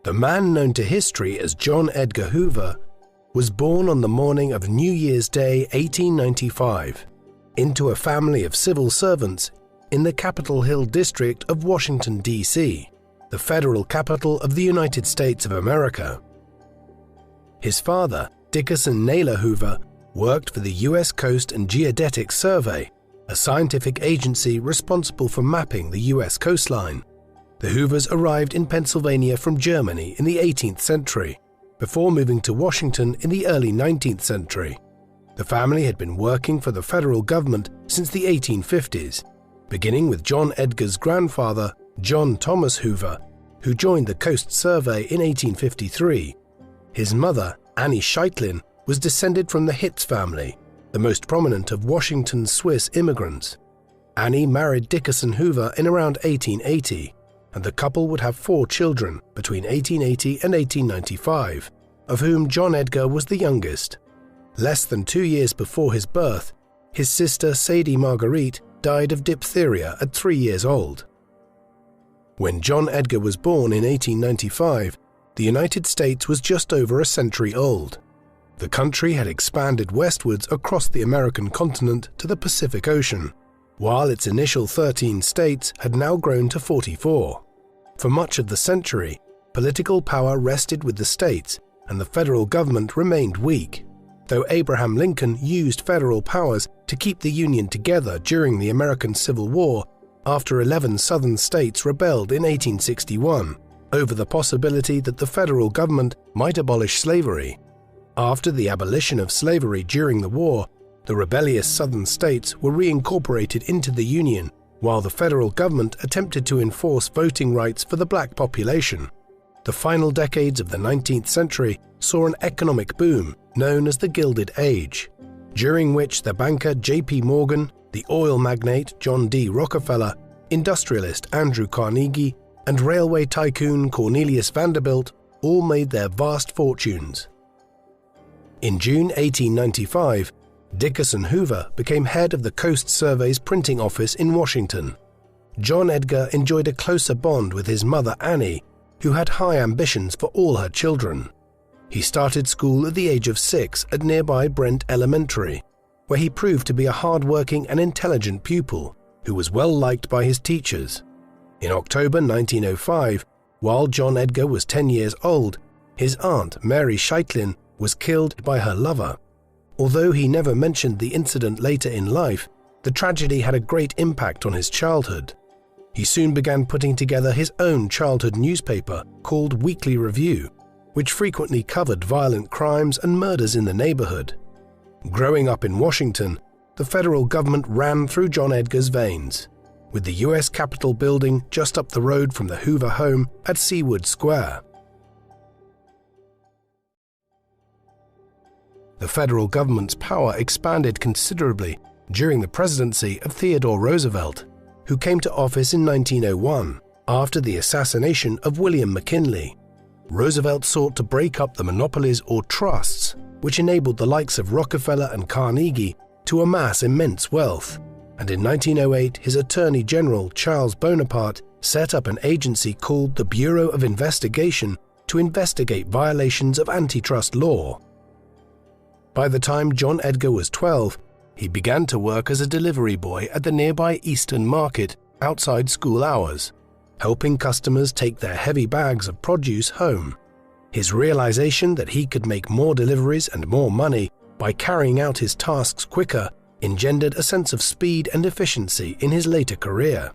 The man known to history as John Edgar Hoover was born on the morning of New Year's Day 1895 into a family of civil servants in the Capitol Hill district of Washington, D.C., the federal capital of the United States of America. His father, Dickerson Naylor Hoover, worked for the U.S. Coast and Geodetic Survey, a scientific agency responsible for mapping the U.S. coastline. The Hoovers arrived in Pennsylvania from Germany in the 18th century, before moving to Washington in the early 19th century. The family had been working for the federal government since the 1850s, beginning with John Edgar's grandfather, John Thomas Hoover, who joined the Coast Survey in 1853. His mother, Annie Scheitlin, was descended from the Hitz family, the most prominent of Washington's Swiss immigrants. Annie married Dickerson Hoover in around 1880, and the couple would have 4 children between 1880 and 1895, of whom John Edgar was the youngest. Less than 2 years before his birth, his sister Sadie Marguerite died of diphtheria at 3 years old. When John Edgar was born in 1895, the United States was just over a century old. The country had expanded westwards across the American continent to the Pacific Ocean, while its initial 13 states had now grown to 44. For much of the century, political power rested with the states, and the federal government remained weak, though Abraham Lincoln used federal powers to keep the Union together during the American Civil War after 11 southern states rebelled in 1861 over the possibility that the federal government might abolish slavery. After the abolition of slavery during the war, the rebellious southern states were reincorporated into the Union, while the federal government attempted to enforce voting rights for the black population. The final decades of the 19th century saw an economic boom known as the Gilded Age, during which the banker J.P. Morgan, the oil magnate John D. Rockefeller, industrialist Andrew Carnegie, and railway tycoon Cornelius Vanderbilt all made their vast fortunes. In June 1895, Dickerson Hoover became head of the Coast Survey's printing office in Washington. John Edgar enjoyed a closer bond with his mother Annie, who had high ambitions for all her children. He started school at the age of 6 at nearby Brent Elementary, where he proved to be a hard-working and intelligent pupil who was well liked by his teachers. In October 1905, while John Edgar was 10 years old, his aunt Mary Scheitlin was killed by her lover. Although he never mentioned the incident later in life, the tragedy had a great impact on his childhood. He soon began putting together his own childhood newspaper called Weekly Review, which frequently covered violent crimes and murders in the neighborhood. Growing up in Washington, the federal government ran through John Edgar's veins, with the U.S. Capitol building just up the road from the Hoover home at Seawood Square. The federal government's power expanded considerably during the presidency of Theodore Roosevelt, who came to office in 1901 after the assassination of William McKinley. Roosevelt sought to break up the monopolies or trusts, which enabled the likes of Rockefeller and Carnegie to amass immense wealth, and in 1908 his Attorney General Charles Bonaparte set up an agency called the Bureau of Investigation to investigate violations of antitrust law. By the time John Edgar was 12, he began to work as a delivery boy at the nearby Eastern Market outside school hours, helping customers take their heavy bags of produce home. His realization that he could make more deliveries and more money by carrying out his tasks quicker engendered a sense of speed and efficiency in his later career.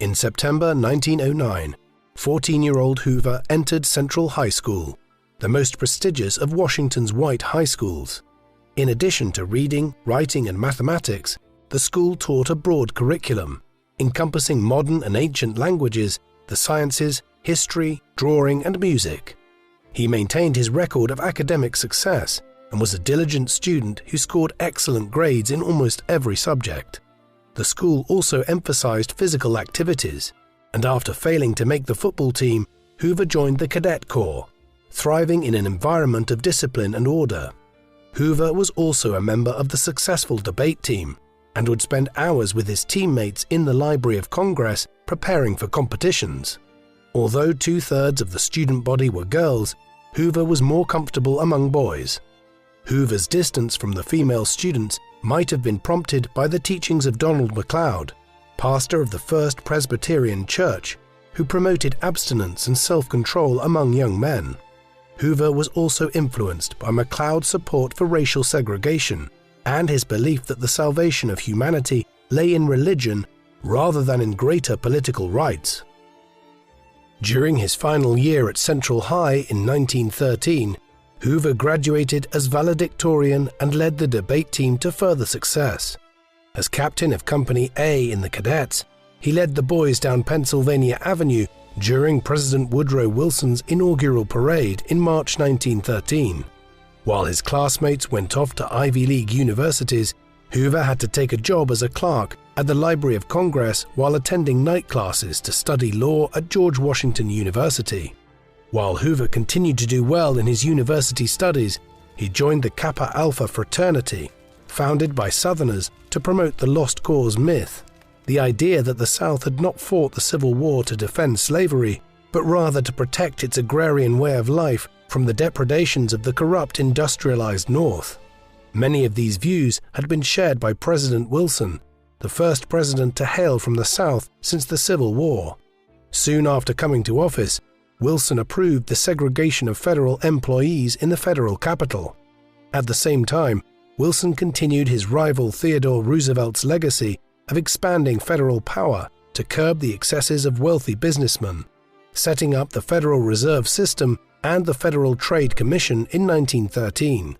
In September 1909, 14-year-old Hoover entered Central High School, the most prestigious of Washington's white high schools. In addition to reading, writing, and mathematics, the school taught a broad curriculum, encompassing modern and ancient languages, the sciences, history, drawing, and music. He maintained his record of academic success and was a diligent student who scored excellent grades in almost every subject. The school also emphasized physical activities, and after failing to make the football team, Hoover joined the Cadet Corps, thriving in an environment of discipline and order. Hoover was also a member of the successful debate team and would spend hours with his teammates in the Library of Congress preparing for competitions. Although 2/3 of the student body were girls, Hoover was more comfortable among boys. Hoover's distance from the female students might have been prompted by the teachings of Donald MacLeod, pastor of the First Presbyterian Church, who promoted abstinence and self-control among young men. Hoover was also influenced by MacLeod's support for racial segregation and his belief that the salvation of humanity lay in religion rather than in greater political rights. During his final year at Central High in 1913, Hoover graduated as valedictorian and led the debate team to further success. As captain of Company A in the Cadets, he led the boys down Pennsylvania Avenue during President Woodrow Wilson's inaugural parade in March 1913. While his classmates went off to Ivy League universities, Hoover had to take a job as a clerk at the Library of Congress while attending night classes to study law at George Washington University. While Hoover continued to do well in his university studies, he joined the Kappa Alpha fraternity, founded by Southerners to promote the lost cause myth, the idea that the South had not fought the Civil War to defend slavery, but rather to protect its agrarian way of life from the depredations of the corrupt industrialized North. Many of these views had been shared by President Wilson, the first president to hail from the South since the Civil War. Soon after coming to office, Wilson approved the segregation of federal employees in the federal capital. At the same time, Wilson continued his rival Theodore Roosevelt's legacy of expanding federal power to curb the excesses of wealthy businessmen, setting up the Federal Reserve System and the Federal Trade Commission in 1913.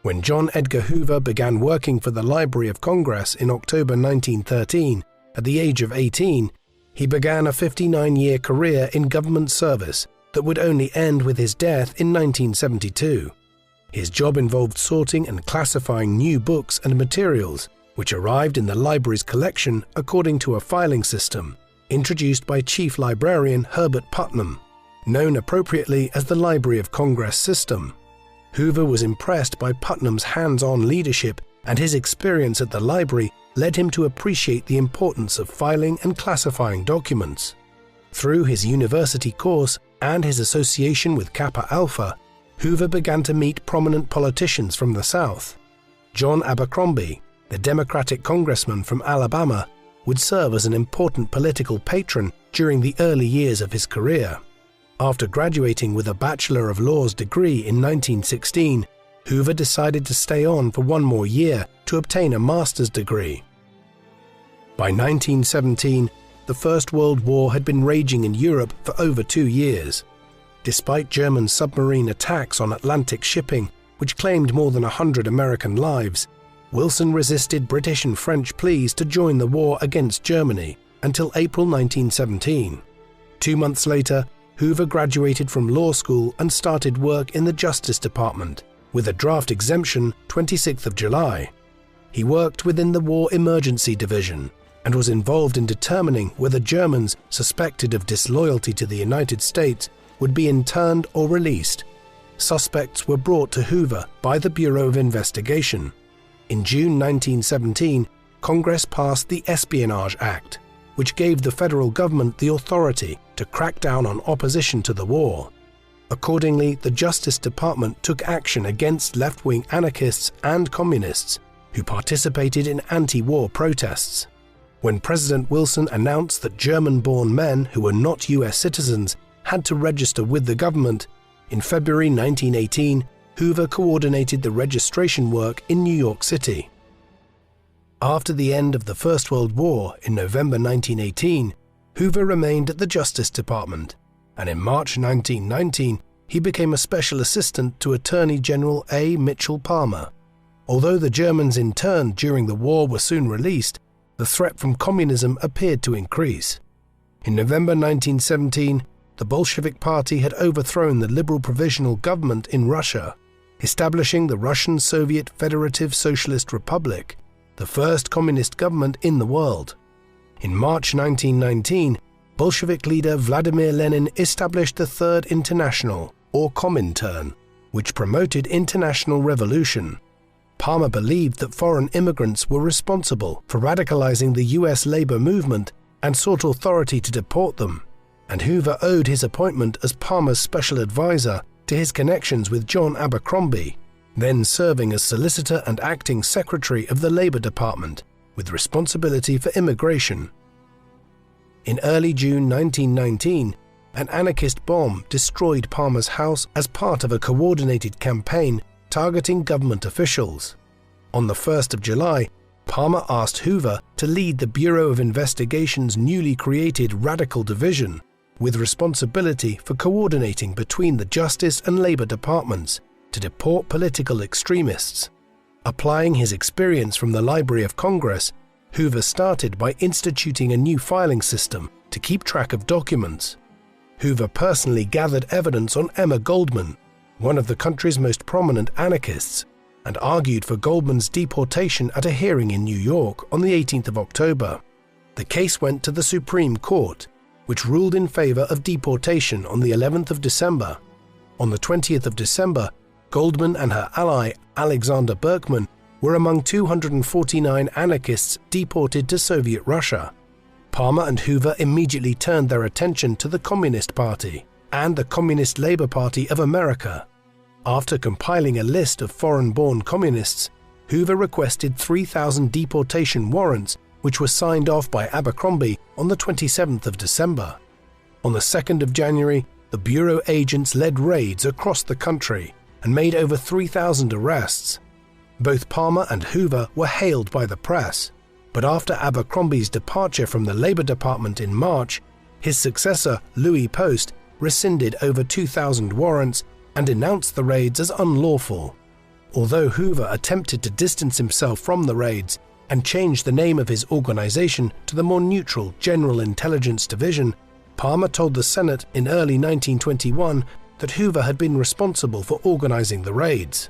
When John Edgar Hoover began working for the Library of Congress in October 1913, at the age of 18, he began a 59-year career in government service that would only end with his death in 1972. His job involved sorting and classifying new books and materials, which arrived in the library's collection according to a filing system introduced by Chief Librarian Herbert Putnam, known appropriately as the Library of Congress system. Hoover was impressed by Putnam's hands-on leadership, and his experience at the library led him to appreciate the importance of filing and classifying documents. Through his university course and his association with Kappa Alpha, Hoover began to meet prominent politicians from the South. John Abercrombie, the Democratic congressman from Alabama, would serve as an important political patron during the early years of his career. After graduating with a Bachelor of Laws degree in 1916, Hoover decided to stay on for one more year to obtain a master's degree. By 1917, the First World War had been raging in Europe for over 2 years. Despite German submarine attacks on Atlantic shipping, which claimed more than 100 American lives, Wilson resisted British and French pleas to join the war against Germany until April 1917. 2 months later, Hoover graduated from law school and started work in the Justice Department, with a draft exemption 26th of July. He worked within the War Emergency Division and was involved in determining whether Germans suspected of disloyalty to the United States would be interned or released. Suspects were brought to Hoover by the Bureau of Investigation. In June 1917, Congress passed the Espionage Act, which gave the federal government the authority to crack down on opposition to the war. Accordingly, the Justice Department took action against left-wing anarchists and communists who participated in anti-war protests. When President Wilson announced that German-born men who were not US citizens had to register with the government, in February 1918, Hoover coordinated the registration work in New York City. After the end of the First World War in November 1918, Hoover remained at the Justice Department, and in March 1919 he became a special assistant to Attorney General A. Mitchell Palmer. Although the Germans interned during the war were soon released, the threat from communism appeared to increase. In November 1917, the Bolshevik Party had overthrown the Liberal Provisional Government in Russia, establishing the Russian Soviet Federative Socialist Republic, the first communist government in the world. In March 1919, Bolshevik leader Vladimir Lenin established the Third International, or Comintern, which promoted international revolution. Palmer believed that foreign immigrants were responsible for radicalizing the US labor movement and sought authority to deport them. and Hoover owed his appointment as Palmer's special advisor to his connections with John Abercrombie, then serving as solicitor and acting secretary of the Labor Department, with responsibility for immigration. In early June 1919, an anarchist bomb destroyed Palmer's house as part of a coordinated campaign targeting government officials. On the 1st of July, Palmer asked Hoover to lead the Bureau of Investigation's newly created Radical Division, with responsibility for coordinating between the Justice and Labor Departments to deport political extremists. Applying his experience from the Library of Congress, Hoover started by instituting a new filing system to keep track of documents. Hoover personally gathered evidence on Emma Goldman, one of the country's most prominent anarchists, and argued for Goldman's deportation at a hearing in New York on the 18th of October. The case went to the Supreme Court, which ruled in favor of deportation on the 11th of December. On the 20th of December, Goldman and her ally Alexander Berkman were among 249 anarchists deported to Soviet Russia. Palmer and Hoover immediately turned their attention to the Communist Party and the Communist Labor Party of America. After compiling a list of foreign-born communists, Hoover requested 3,000 deportation warrants, which were signed off by Abercrombie on the 27th of December. On the 2nd of January, the Bureau agents led raids across the country and made over 3,000 arrests. Both Palmer and Hoover were hailed by the press, but after Abercrombie's departure from the Labor Department in March, his successor, Louis Post, rescinded over 2,000 warrants and denounced the raids as unlawful. Although Hoover attempted to distance himself from the raids and change the name of his organization to the more neutral General Intelligence Division, Palmer told the Senate in early 1921 that Hoover had been responsible for organizing the raids.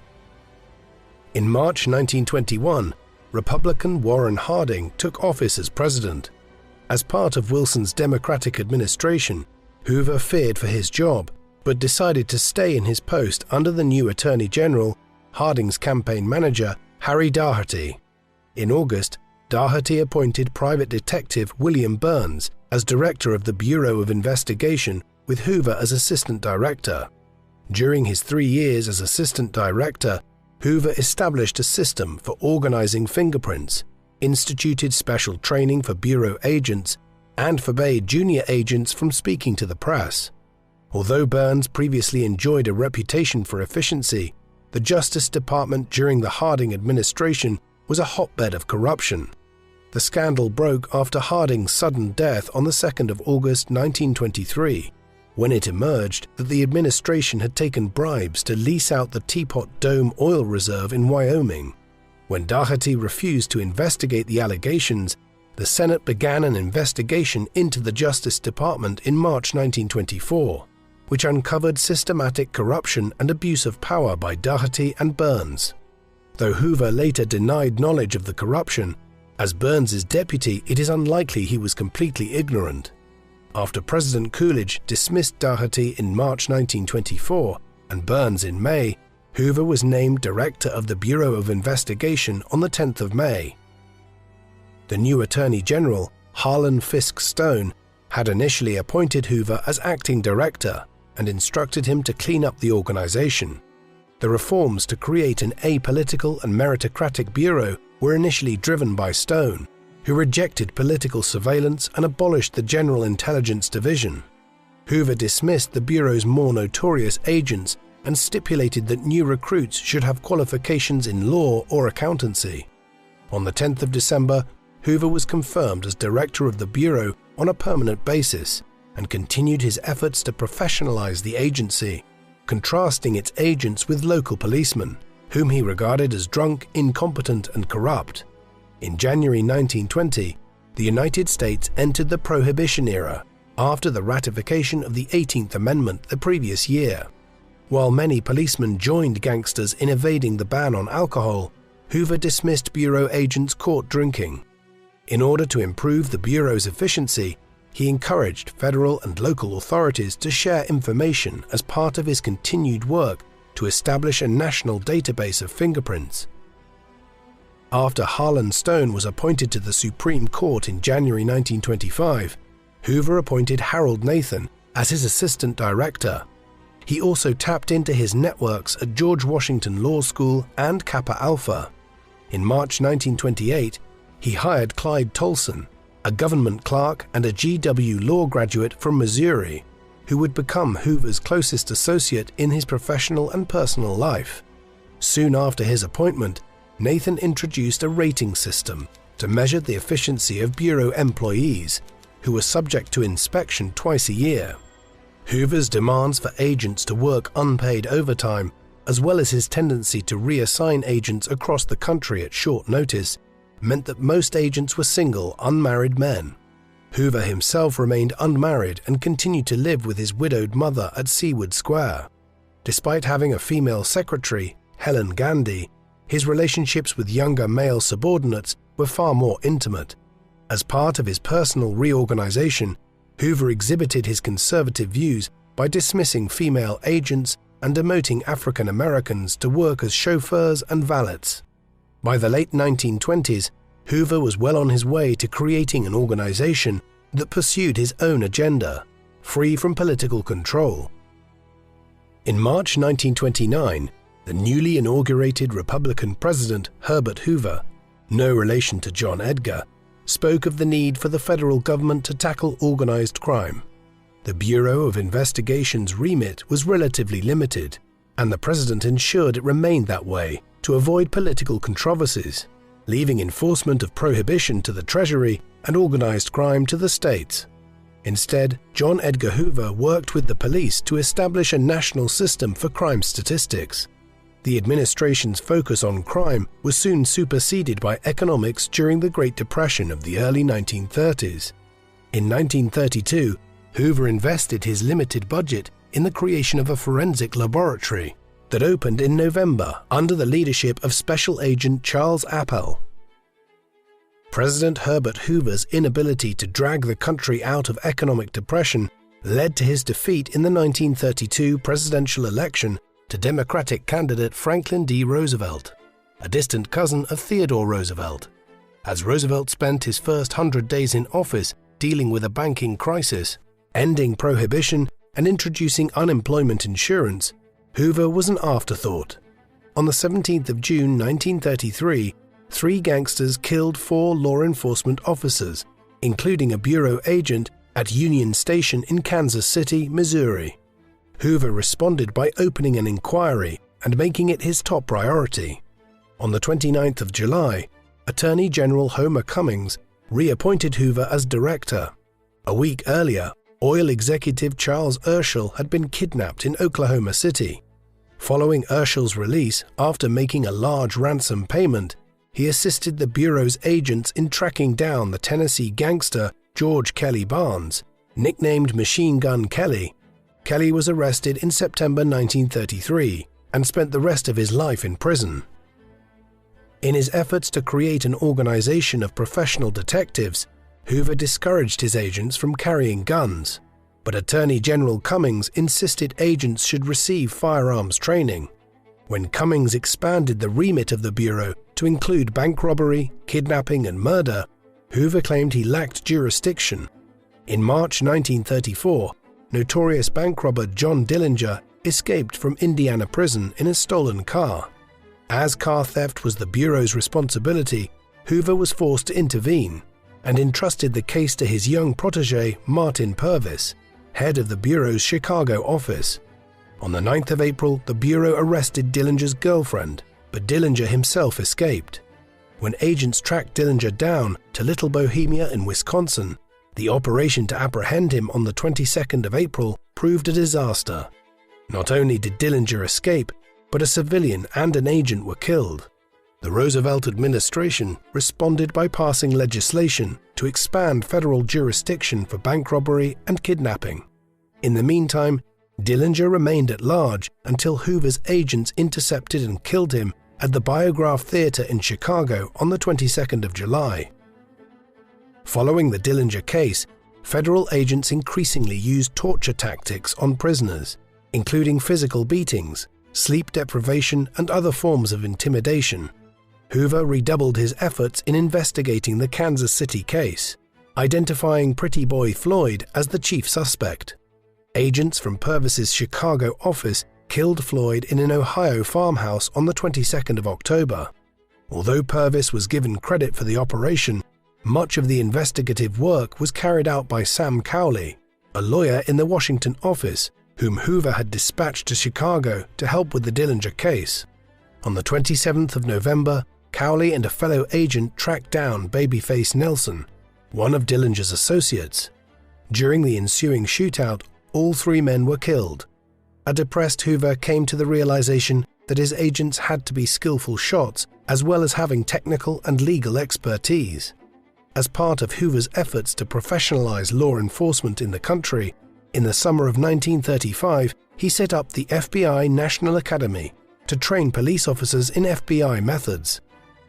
In March 1921, Republican Warren Harding took office as president. As part of Wilson's Democratic administration, Hoover feared for his job, but decided to stay in his post under the new Attorney General, Harding's campaign manager, Harry Daugherty. In August, Daugherty appointed private detective William Burns as director of the Bureau of Investigation, with Hoover as assistant director. During his 3 years as assistant director, Hoover established a system for organizing fingerprints, instituted special training for Bureau agents, and forbade junior agents from speaking to the press. Although Burns previously enjoyed a reputation for efficiency, the Justice Department during the Harding administration was a hotbed of corruption. The scandal broke after Harding's sudden death on the 2nd of August 1923, when it emerged that the administration had taken bribes to lease out the Teapot Dome oil reserve in Wyoming. When Daugherty refused to investigate the allegations, the Senate began an investigation into the Justice Department in March 1924, which uncovered systematic corruption and abuse of power by Daugherty and Burns. Though Hoover later denied knowledge of the corruption, as Burns's deputy, it is unlikely he was completely ignorant. After President Coolidge dismissed Daugherty in March 1924 and Burns in May, Hoover was named director of the Bureau of Investigation on the 10th of May. The new Attorney General, Harlan Fiske Stone, had initially appointed Hoover as acting director and instructed him to clean up the organization. The reforms to create an apolitical and meritocratic bureau were initially driven by Stone, who rejected political surveillance and abolished the General Intelligence Division. Hoover dismissed the Bureau's more notorious agents and stipulated that new recruits should have qualifications in law or accountancy. On the 10th of December, Hoover was confirmed as director of the Bureau on a permanent basis and continued his efforts to professionalize the agency, contrasting its agents with local policemen, whom he regarded as drunk, incompetent, and corrupt. In January 1920, the United States entered the Prohibition era after the ratification of the 18th Amendment the previous year. While many policemen joined gangsters in evading the ban on alcohol, Hoover dismissed Bureau agents caught drinking. In order to improve the Bureau's efficiency, he encouraged federal and local authorities to share information as part of his continued work to establish a national database of fingerprints. After Harlan Stone was appointed to the Supreme Court in January 1925, Hoover appointed Harold Nathan as his assistant director. He also tapped into his networks at George Washington Law School and Kappa Alpha. In March 1928, he hired Clyde Tolson, a government clerk and a GW law graduate from Missouri, who would become Hoover's closest associate in his professional and personal life. Soon after his appointment, Nathan introduced a rating system to measure the efficiency of Bureau employees, who were subject to inspection twice a year. Hoover's demands for agents to work unpaid overtime, as well as his tendency to reassign agents across the country at short notice, meant that most agents were single, unmarried men. Hoover himself remained unmarried and continued to live with his widowed mother at Seaward Square. Despite having a female secretary, Helen Gandy, his relationships with younger male subordinates were far more intimate. As part of his personal reorganization, Hoover exhibited his conservative views by dismissing female agents and demoting African Americans to work as chauffeurs and valets. By the late 1920s, Hoover was well on his way to creating an organization that pursued his own agenda, free from political control. In March 1929, the newly inaugurated Republican President Herbert Hoover, no relation to John Edgar, spoke of the need for the federal government to tackle organized crime. The Bureau of Investigation's remit was relatively limited, and the president ensured it remained that way to avoid political controversies, leaving enforcement of prohibition to the Treasury and organized crime to the states. Instead, John Edgar Hoover worked with the police to establish a national system for crime statistics. The administration's focus on crime was soon superseded by economics during the Great Depression of the early 1930s. In 1932, Hoover invested his limited budget in the creation of a forensic laboratory that opened in November under the leadership of Special Agent Charles Appel. President Herbert Hoover's inability to drag the country out of economic depression led to his defeat in the 1932 presidential election to Democratic candidate Franklin D. Roosevelt, a distant cousin of Theodore Roosevelt. As Roosevelt spent his first 100 days in office dealing with a banking crisis, ending prohibition, and introducing unemployment insurance, Hoover was an afterthought. On the 17th of June 1933, 3 gangsters killed 4 law enforcement officers, including a Bureau agent at Union Station in Kansas City, Missouri. Hoover responded by opening an inquiry and making it his top priority. On the 29th of July, Attorney General Homer Cummings reappointed Hoover as director. A week earlier, oil executive Charles Urschel had been kidnapped in Oklahoma City. Following Urschel's release after making a large ransom payment, he assisted the Bureau's agents in tracking down the Tennessee gangster George Kelly Barnes, nicknamed Machine Gun Kelly. Kelly was arrested in September 1933 and spent the rest of his life in prison. In his efforts to create an organization of professional detectives, Hoover discouraged his agents from carrying guns, but Attorney General Cummings insisted agents should receive firearms training. When Cummings expanded the remit of the Bureau to include bank robbery, kidnapping, and murder, Hoover claimed he lacked jurisdiction. In March 1934, notorious bank robber John Dillinger escaped from Indiana prison in a stolen car. As car theft was the Bureau's responsibility, Hoover was forced to intervene and entrusted the case to his young protege Martin Purvis, head of the Bureau's Chicago office. On the 9th of April, the Bureau arrested Dillinger's girlfriend, but Dillinger himself escaped. When agents tracked Dillinger down to Little Bohemia in Wisconsin, the operation to apprehend him on the 22nd of April proved a disaster. Not only did Dillinger escape, but a civilian and an agent were killed. The Roosevelt administration responded by passing legislation to expand federal jurisdiction for bank robbery and kidnapping. In the meantime, Dillinger remained at large until Hoover's agents intercepted and killed him at the Biograph Theater in Chicago on the 22nd of July. Following the Dillinger case, federal agents increasingly used torture tactics on prisoners, including physical beatings, sleep deprivation, and other forms of intimidation. Hoover redoubled his efforts in investigating the Kansas City case. identifying Pretty Boy Floyd as the chief suspect. Agents from Purvis's Chicago office killed Floyd in an Ohio farmhouse on the 22nd of October. Although Purvis was given credit for the operation, much of the investigative work was carried out by Sam Cowley, a lawyer in the Washington office, whom Hoover had dispatched to Chicago to help with the Dillinger case. On the 27th of November, Cowley and a fellow agent tracked down Babyface Nelson, one of Dillinger's associates. During the ensuing shootout, all three men were killed. A depressed Hoover came to the realization that his agents had to be skillful shots as well as having technical and legal expertise. As part of Hoover's efforts to professionalize law enforcement in the country, in the summer of 1935, he set up the FBI National Academy to train police officers in FBI methods.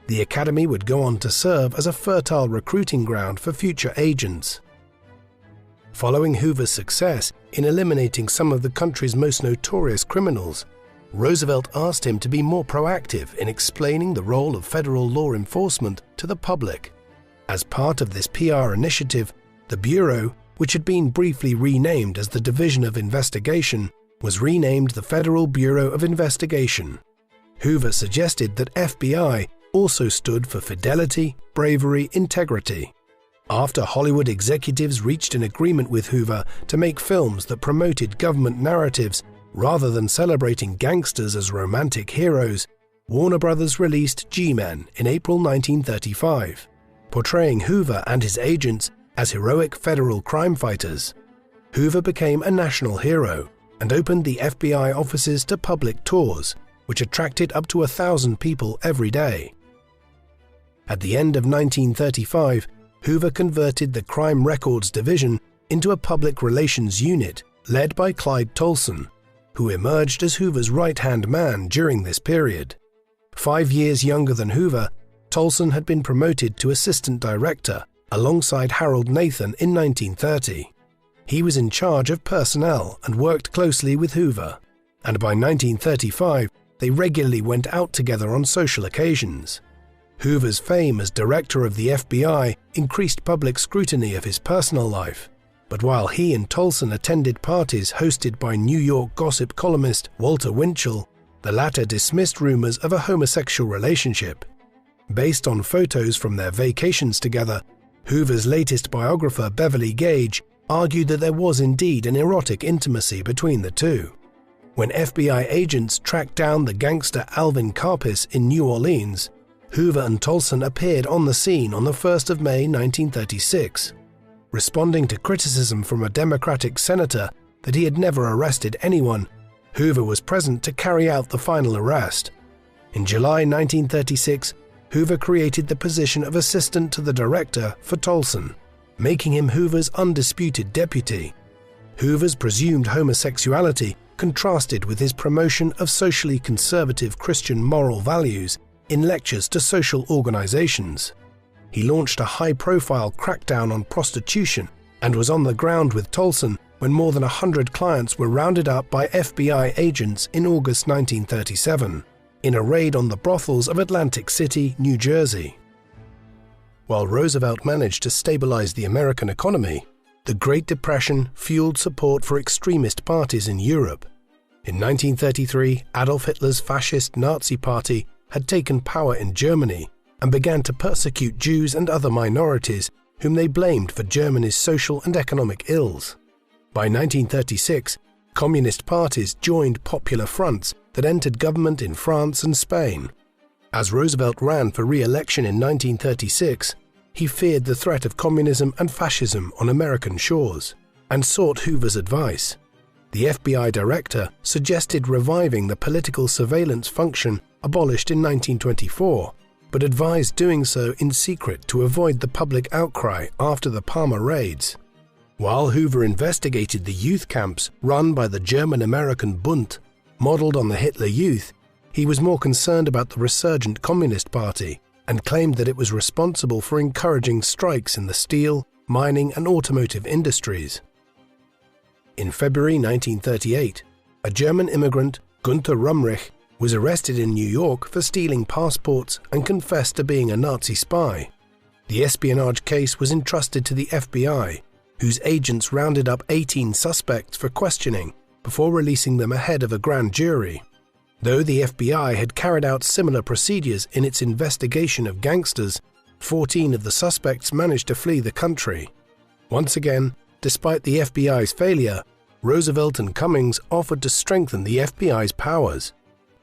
The academy would go on to serve as a fertile recruiting ground for future agents. Following Hoover's success in eliminating some of the country's most notorious criminals, Roosevelt asked him to be more proactive in explaining the role of federal law enforcement to the public. As part of this PR initiative, the Bureau, which had been briefly renamed as the Division of Investigation, was renamed the Federal Bureau of Investigation. Hoover suggested that FBI also stood for fidelity, bravery, integrity. After Hollywood executives reached an agreement with Hoover to make films that promoted government narratives rather than celebrating gangsters as romantic heroes, Warner Brothers released G-Men in April 1935, portraying Hoover and his agents as heroic federal crime fighters. Hoover became a national hero and opened the FBI offices to public tours, which attracted up to 1,000 people every day. At the end of 1935, Hoover converted the Crime Records Division into a public relations unit led by Clyde Tolson, who emerged as Hoover's right-hand man during this period. 5 years younger than Hoover, Tolson had been promoted to assistant director alongside Harold Nathan in 1930. He was in charge of personnel and worked closely with Hoover, and by 1935 they regularly went out together on social occasions. Hoover's fame as director of the FBI increased public scrutiny of his personal life, but while he and Tolson attended parties hosted by New York gossip columnist Walter Winchell, the latter dismissed rumors of a homosexual relationship. Based on photos from their vacations together, Hoover's latest biographer Beverly Gage argued that there was indeed an erotic intimacy between the two. When FBI agents tracked down the gangster Alvin Karpis in New Orleans, Hoover and Tolson appeared on the scene on the 1st of May 1936. Responding to criticism from a Democratic senator that he had never arrested anyone, Hoover was present to carry out the final arrest. In July 1936, Hoover created the position of assistant to the director for Tolson, making him Hoover's undisputed deputy. Hoover's presumed homosexuality contrasted with his promotion of socially conservative Christian moral values in lectures to social organizations. He launched a high-profile crackdown on prostitution and was on the ground with Tolson when more than 100 clients were rounded up by FBI agents in August 1937, in a raid on the brothels of Atlantic City, New Jersey. While Roosevelt managed to stabilize the American economy, the Great Depression fueled support for extremist parties in Europe. In 1933, Adolf Hitler's fascist Nazi Party had taken power in Germany and began to persecute Jews and other minorities whom they blamed for Germany's social and economic ills. By 1936, communist parties joined popular fronts that entered government in France and Spain. As Roosevelt ran for re-election in 1936, he feared the threat of communism and fascism on American shores and sought Hoover's advice. The FBI director suggested reviving the political surveillance function abolished in 1924, but advised doing so in secret to avoid the public outcry after the Palmer raids. While Hoover investigated the youth camps run by the German-American Bund, modeled on the Hitler Youth, he was more concerned about the resurgent Communist Party and claimed that it was responsible for encouraging strikes in the steel, mining and automotive industries. In February 1938, a German immigrant, Gunther Rumrich, was arrested in New York for stealing passports and confessed to being a Nazi spy. The espionage case was entrusted to the FBI, whose agents rounded up 18 suspects for questioning before releasing them ahead of a grand jury. Though the FBI had carried out similar procedures in its investigation of gangsters, 14 of the suspects managed to flee the country. Once again, despite the FBI's failure, Roosevelt and Cummings offered to strengthen the FBI's powers.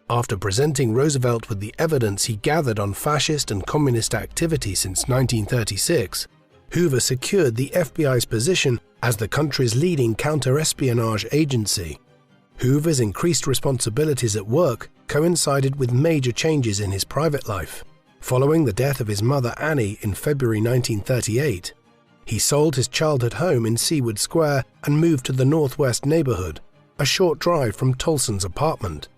After presenting Roosevelt with the evidence he gathered on fascist and communist activity since 1936, Hoover secured the FBI's position as the country's leading counter-espionage agency. Hoover's increased responsibilities at work coincided with major changes in his private life. Following the death of his mother Annie in February 1938, he sold his childhood home in Seawood Square and moved to the Northwest neighborhood, a short drive from Tolson's apartment.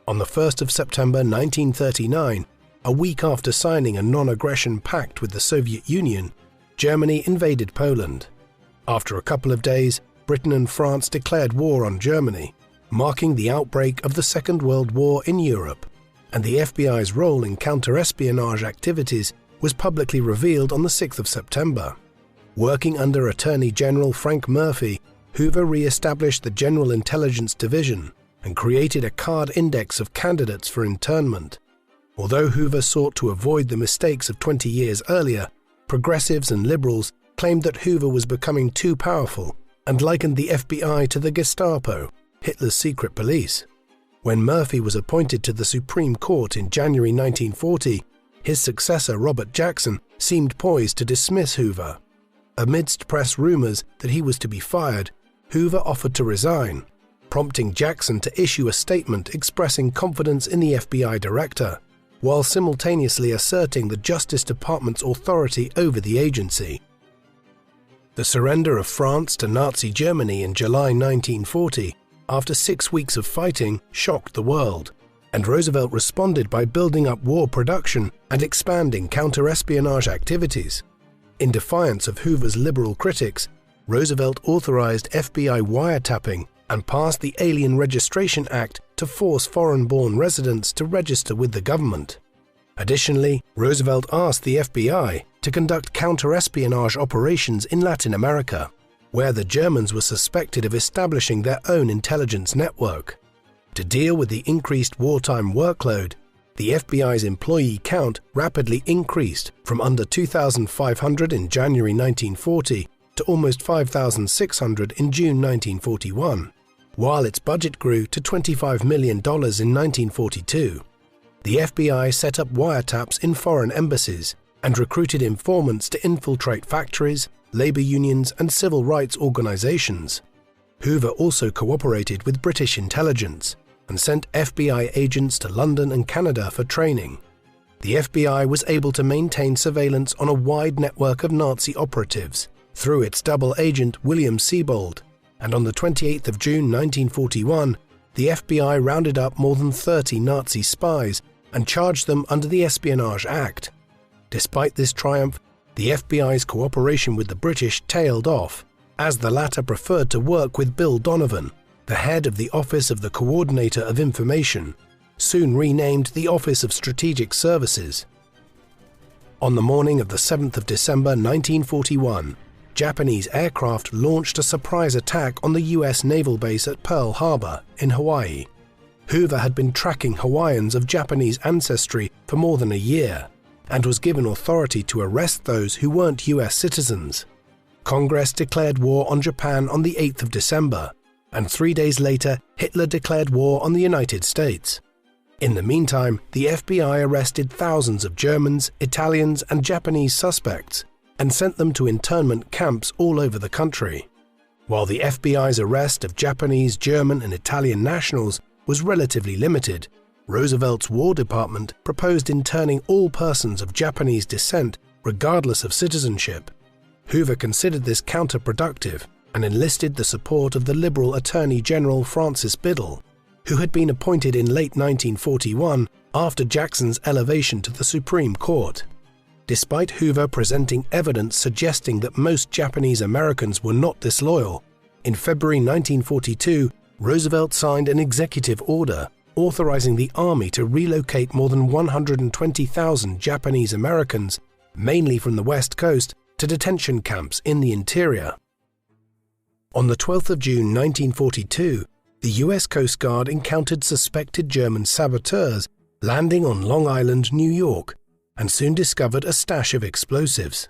On the 1st of September 1939, a week after signing a non-aggression pact with the Soviet Union, Germany invaded Poland. After a couple of days, Britain and France declared war on Germany, marking the outbreak of the Second World War in Europe, and the FBI's role in counter-espionage activities was publicly revealed on the 6th of September. Working under Attorney General Frank Murphy, Hoover re-established the General Intelligence Division and created a card index of candidates for internment. Although Hoover sought to avoid the mistakes of 20 years earlier, progressives and liberals claimed that Hoover was becoming too powerful and likened the FBI to the Gestapo, Hitler's secret police. When Murphy was appointed to the Supreme Court in January 1940, his successor Robert Jackson seemed poised to dismiss Hoover. Amidst press rumors that he was to be fired, Hoover offered to resign, prompting Jackson to issue a statement expressing confidence in the FBI director, while simultaneously asserting the Justice Department's authority over the agency. The surrender of France to Nazi Germany in July 1940, after 6 weeks of fighting, shocked the world, and Roosevelt responded by building up war production and expanding counter-espionage activities. In defiance of Hoover's liberal critics, Roosevelt authorized FBI wiretapping and passed the Alien Registration Act to force foreign-born residents to register with the government. Additionally, Roosevelt asked the FBI to conduct counter-espionage operations in Latin America, where the Germans were suspected of establishing their own intelligence network. To deal with the increased wartime workload, the FBI's employee count rapidly increased from under 2,500 in January 1940 to almost 5,600 in June 1941, while its budget grew to $25 million in 1942. The FBI set up wiretaps in foreign embassies and recruited informants to infiltrate factories, labor unions, and civil rights organizations. Hoover also cooperated with British intelligence and sent FBI agents to London and Canada for training. The FBI was able to maintain surveillance on a wide network of Nazi operatives through its double agent William Siebold, and on the 28th of June 1941, the FBI rounded up more than 30 Nazi spies and charged them under the Espionage Act. Despite this triumph, the FBI's cooperation with the British tailed off, as the latter preferred to work with Bill Donovan, the head of the Office of the Coordinator of Information, soon renamed the Office of Strategic Services. On the morning of the 7th of December 1941, Japanese aircraft launched a surprise attack on the US naval base at Pearl Harbor in Hawaii. Hoover had been tracking Hawaiians of Japanese ancestry for more than a year and was given authority to arrest those who weren't US citizens. Congress declared war on Japan on the 8th of December, and 3 days later, Hitler declared war on the United States. In the meantime, the FBI arrested thousands of Germans, Italians, and Japanese suspects and sent them to internment camps all over the country. While the FBI's arrest of Japanese, German, and Italian nationals was relatively limited, Roosevelt's War Department proposed interning all persons of Japanese descent regardless of citizenship. Hoover considered this counterproductive and enlisted the support of the liberal Attorney General Francis Biddle, who had been appointed in late 1941 after Jackson's elevation to the Supreme Court. Despite Hoover presenting evidence suggesting that most Japanese Americans were not disloyal, in February 1942, Roosevelt signed an executive order authorizing the Army to relocate more than 120,000 Japanese Americans mainly from the West Coast, to detention camps in the interior. On the 12th of June 1942, the US Coast Guard encountered suspected German saboteurs landing on Long Island, New York, and soon discovered a stash of explosives.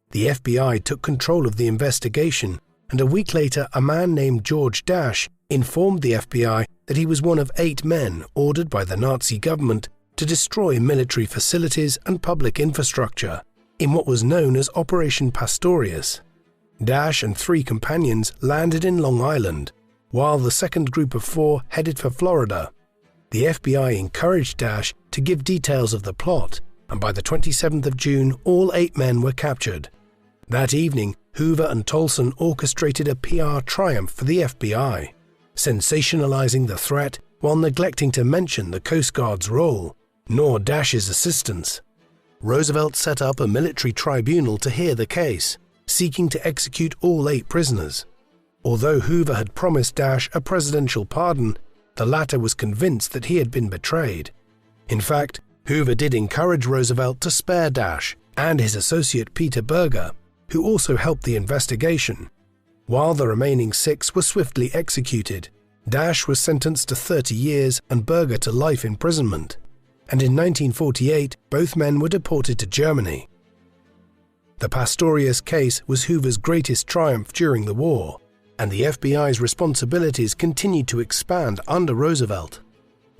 The FBI took control of the investigation, and a week later a man named George Dash informed the FBI that he was one of 8 men ordered by the Nazi government to destroy military facilities and public infrastructure in what was known as Operation Pastorius. Dash and 3 companions landed in Long Island, while the second group of 4 headed for Florida. The FBI encouraged Dash to give details of the plot, and by the 27th of June, all 8 men were captured. That evening, Hoover and Tolson orchestrated a PR triumph for the FBI, sensationalizing the threat while neglecting to mention the Coast Guard's role, nor Dash's assistance. Roosevelt set up a military tribunal to hear the case, seeking to execute all 8 prisoners. Although Hoover had promised Dash a presidential pardon, the latter was convinced that he had been betrayed. In fact, Hoover did encourage Roosevelt to spare Dash and his associate Peter Berger, who also helped the investigation. While the remaining 6 were swiftly executed, Dash was sentenced to 30 years and Berger to life imprisonment, and in 1948 both men were deported to Germany. The Pastorius case was Hoover's greatest triumph during the war, and the FBI's responsibilities continued to expand under Roosevelt.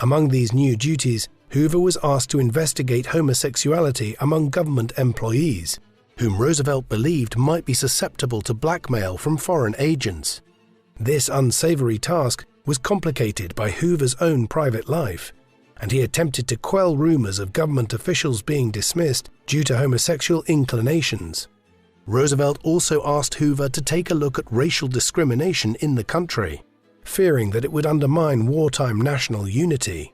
Among these new duties, Hoover was asked to investigate homosexuality among government employees, whom Roosevelt believed might be susceptible to blackmail from foreign agents. This unsavory task was complicated by Hoover's own private life, and he attempted to quell rumors of government officials being dismissed due to homosexual inclinations. Roosevelt also asked Hoover to take a look at racial discrimination in the country, fearing that it would undermine wartime national unity.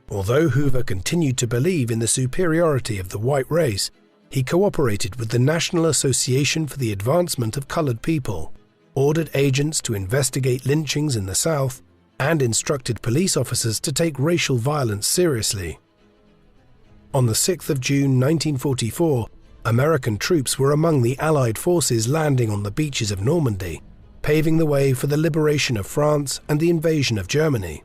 Although Hoover continued to believe in the superiority of the white race, he cooperated with the National Association for the Advancement of Colored People, ordered agents to investigate lynchings in the South, and instructed police officers to take racial violence seriously. On the 6th of June 1944, American troops were among the Allied forces landing on the beaches of Normandy, paving the way for the liberation of France and the invasion of Germany.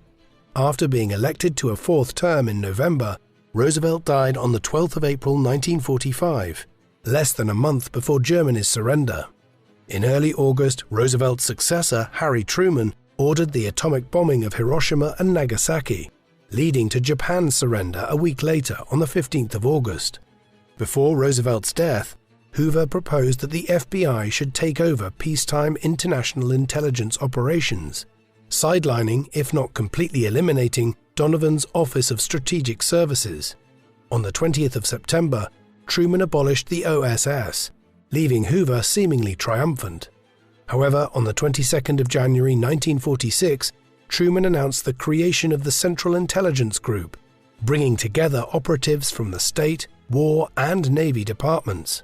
After being elected to a 4th term in November, Roosevelt died on the 12th of April 1945, less than a month before Germany's surrender. In early August, Roosevelt's successor, Harry Truman, ordered the atomic bombing of Hiroshima and Nagasaki, leading to Japan's surrender a week later on the 15th of August. Before Roosevelt's death, Hoover proposed that the FBI should take over peacetime international intelligence operations, sidelining, if not completely eliminating, Donovan's Office of Strategic Services. On the 20th of September, Truman abolished the OSS, leaving Hoover seemingly triumphant. However, on the 22nd of January 1946, Truman announced the creation of the Central Intelligence Group, bringing together operatives from the State, War, and Navy departments.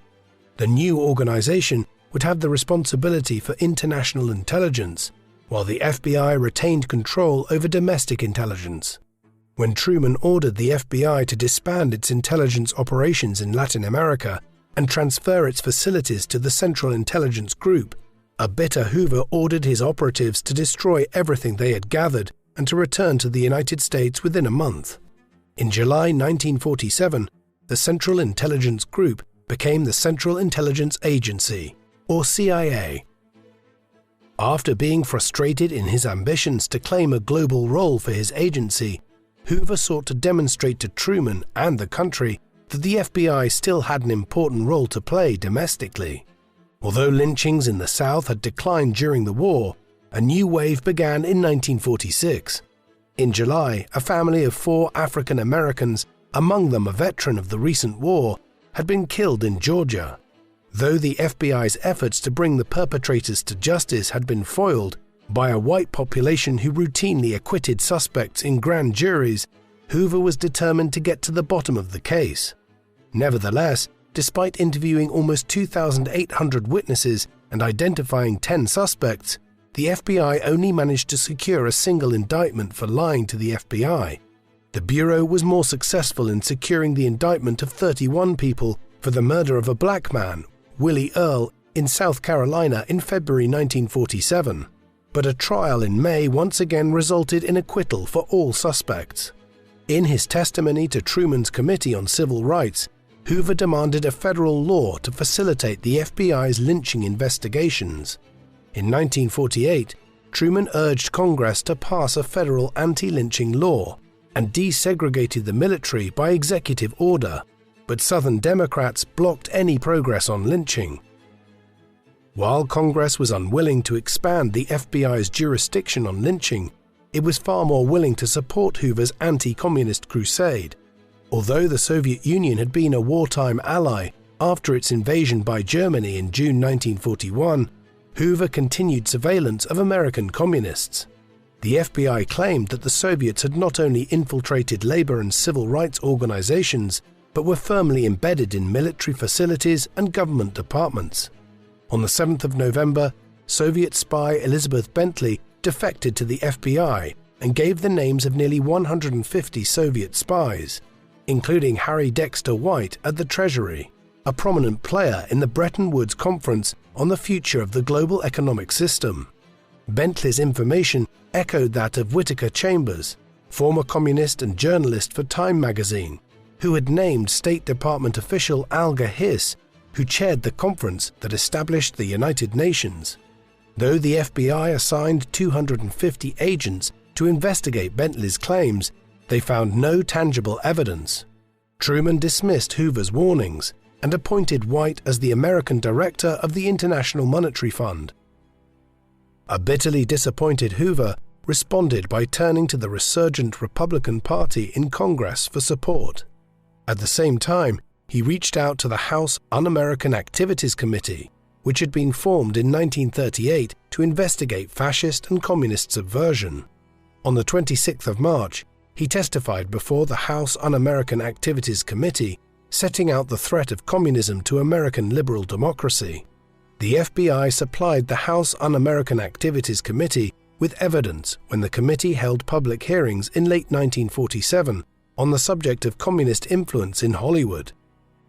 The new organization would have the responsibility for international intelligence, while the FBI retained control over domestic intelligence. When Truman ordered the FBI to disband its intelligence operations in Latin America and transfer its facilities to the Central Intelligence Group, a bitter Hoover ordered his operatives to destroy everything they had gathered and to return to the United States within a month. In July 1947, the Central Intelligence Group became the Central Intelligence Agency, or CIA. After being frustrated in his ambitions to claim a global role for his agency, Hoover sought to demonstrate to Truman and the country that the FBI still had an important role to play domestically. Although lynchings in the South had declined during the war, a new wave began in 1946. In July, a family of 4 African Americans, among them a veteran of the recent war, had been killed in Georgia. Though the FBI's efforts to bring the perpetrators to justice had been foiled by a white population who routinely acquitted suspects in grand juries, Hoover was determined to get to the bottom of the case. Nevertheless, despite interviewing almost 2,800 witnesses and identifying 10 suspects, the FBI only managed to secure a single indictment for lying to the FBI. The Bureau was more successful in securing the indictment of 31 people for for the murder of a black man, Willie Earl, in South Carolina in February 1947, but a trial in May once again resulted in acquittal for all suspects. In his testimony to Truman's Committee on Civil Rights, Hoover demanded a federal law to facilitate the FBI's lynching investigations. In 1948, Truman urged Congress to pass a federal anti-lynching law and desegregated the military by executive order, but Southern Democrats blocked any progress on lynching. While Congress was unwilling to expand the FBI's jurisdiction on lynching, it was far more willing to support Hoover's anti-communist crusade. Although the Soviet Union had been a wartime ally after its invasion by Germany in June 1941, Hoover continued surveillance of American communists. The FBI claimed that the Soviets had not only infiltrated labor and civil rights organizations, but were firmly embedded in military facilities and government departments. On the 7th of November, Soviet spy Elizabeth Bentley defected to the FBI and gave the names of nearly 150 Soviet spies, including Harry Dexter White at the Treasury, a prominent player in the Bretton Woods Conference on the future of the global economic system. Bentley's information echoed that of Whittaker Chambers, former communist and journalist for Time magazine, who had named State Department official Alger Hiss, who chaired the conference that established the United Nations. Though the FBI assigned 250 agents to investigate Bentley's claims, they found no tangible evidence. Truman dismissed Hoover's warnings and appointed White as the American director of the International Monetary Fund. A bitterly disappointed Hoover responded by turning to the resurgent Republican Party in Congress for support. At the same time, he reached out to the House Un-American Activities Committee, which had been formed in 1938 to investigate fascist and communist subversion. On the 26th of March, he testified before the House Un-American Activities Committee, setting out the threat of communism to American liberal democracy. The FBI supplied the House Un-American Activities Committee with evidence when the committee held public hearings in late 1947 on the subject of communist influence in Hollywood.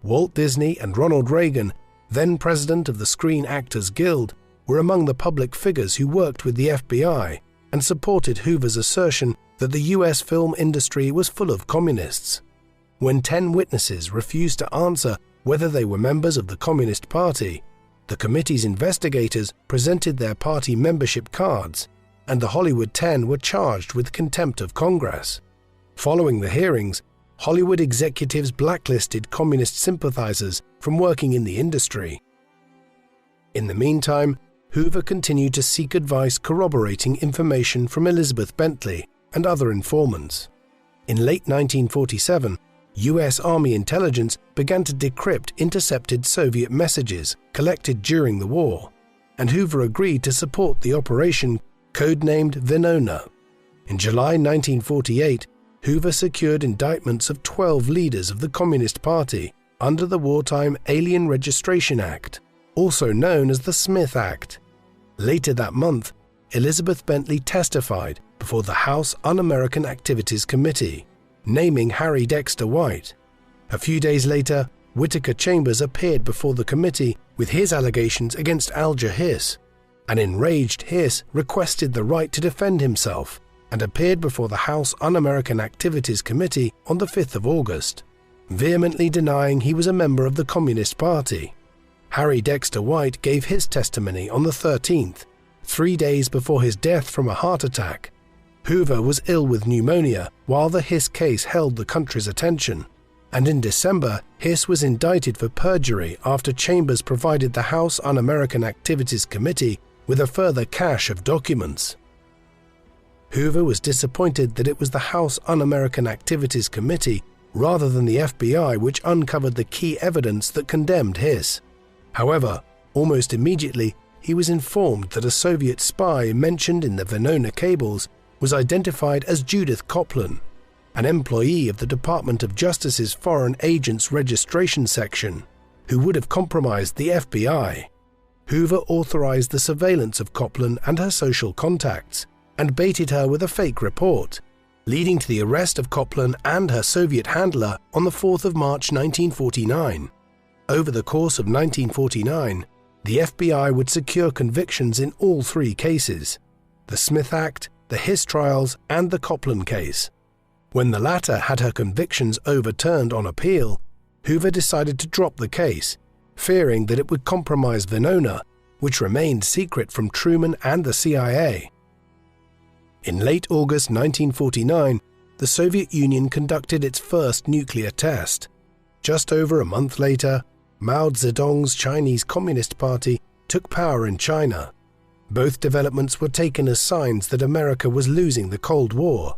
Walt Disney and Ronald Reagan, then president of the Screen Actors Guild, were among the public figures who worked with the FBI and supported Hoover's assertion that the US film industry was full of communists. When 10 witnesses refused to answer whether they were members of the Communist Party, the committee's investigators presented their party membership cards, and the Hollywood 10 were charged with contempt of Congress. Following the hearings, Hollywood executives blacklisted communist sympathizers from working in the industry. In the meantime, Hoover continued to seek advice corroborating information from Elizabeth Bentley and other informants. In late 1947, US Army intelligence began to decrypt intercepted Soviet messages collected during the war, and Hoover agreed to support the operation codenamed Venona. In July 1948, Hoover secured indictments of 12 leaders of the Communist Party under the Wartime Alien Registration Act, also known as the Smith Act. Later that month, Elizabeth Bentley testified before the House Un-American Activities Committee, naming Harry Dexter White. A few days later, Whittaker Chambers appeared before the committee with his allegations against Alger Hiss. An enraged Hiss requested the right to defend himself and appeared before the House Un-American Activities Committee on the 5th of August, vehemently denying he was a member of the Communist Party. Harry Dexter White gave his testimony on the 13th, 3 days before his death from a heart attack. Hoover was ill with pneumonia while the Hiss case held the country's attention, and in December, Hiss was indicted for perjury after Chambers provided the House Un-American Activities Committee with a further cache of documents. Hoover was disappointed that it was the House Un-American Activities Committee rather than the FBI which uncovered the key evidence that condemned Hiss. However, almost immediately, he was informed that a Soviet spy mentioned in the Venona cables was identified as Judith Coplin, an employee of the Department of Justice's Foreign Agents Registration Section, who would have compromised the FBI. Hoover authorized the surveillance of Coplin and her social contacts, and baited her with a fake report, leading to the arrest of Coplin and her Soviet handler on the 4th of March 1949. Over the course of 1949, the FBI would secure convictions in all three cases: the Smith Act, the Hiss trials, and the Copland case. When the latter had her convictions overturned on appeal, Hoover decided to drop the case, fearing that it would compromise Venona, which remained secret from Truman and the CIA. In late August 1949, the Soviet Union conducted its first nuclear test. Just over a month later, Mao Zedong's Chinese Communist Party took power in China. Both developments were taken as signs that America was losing the Cold War.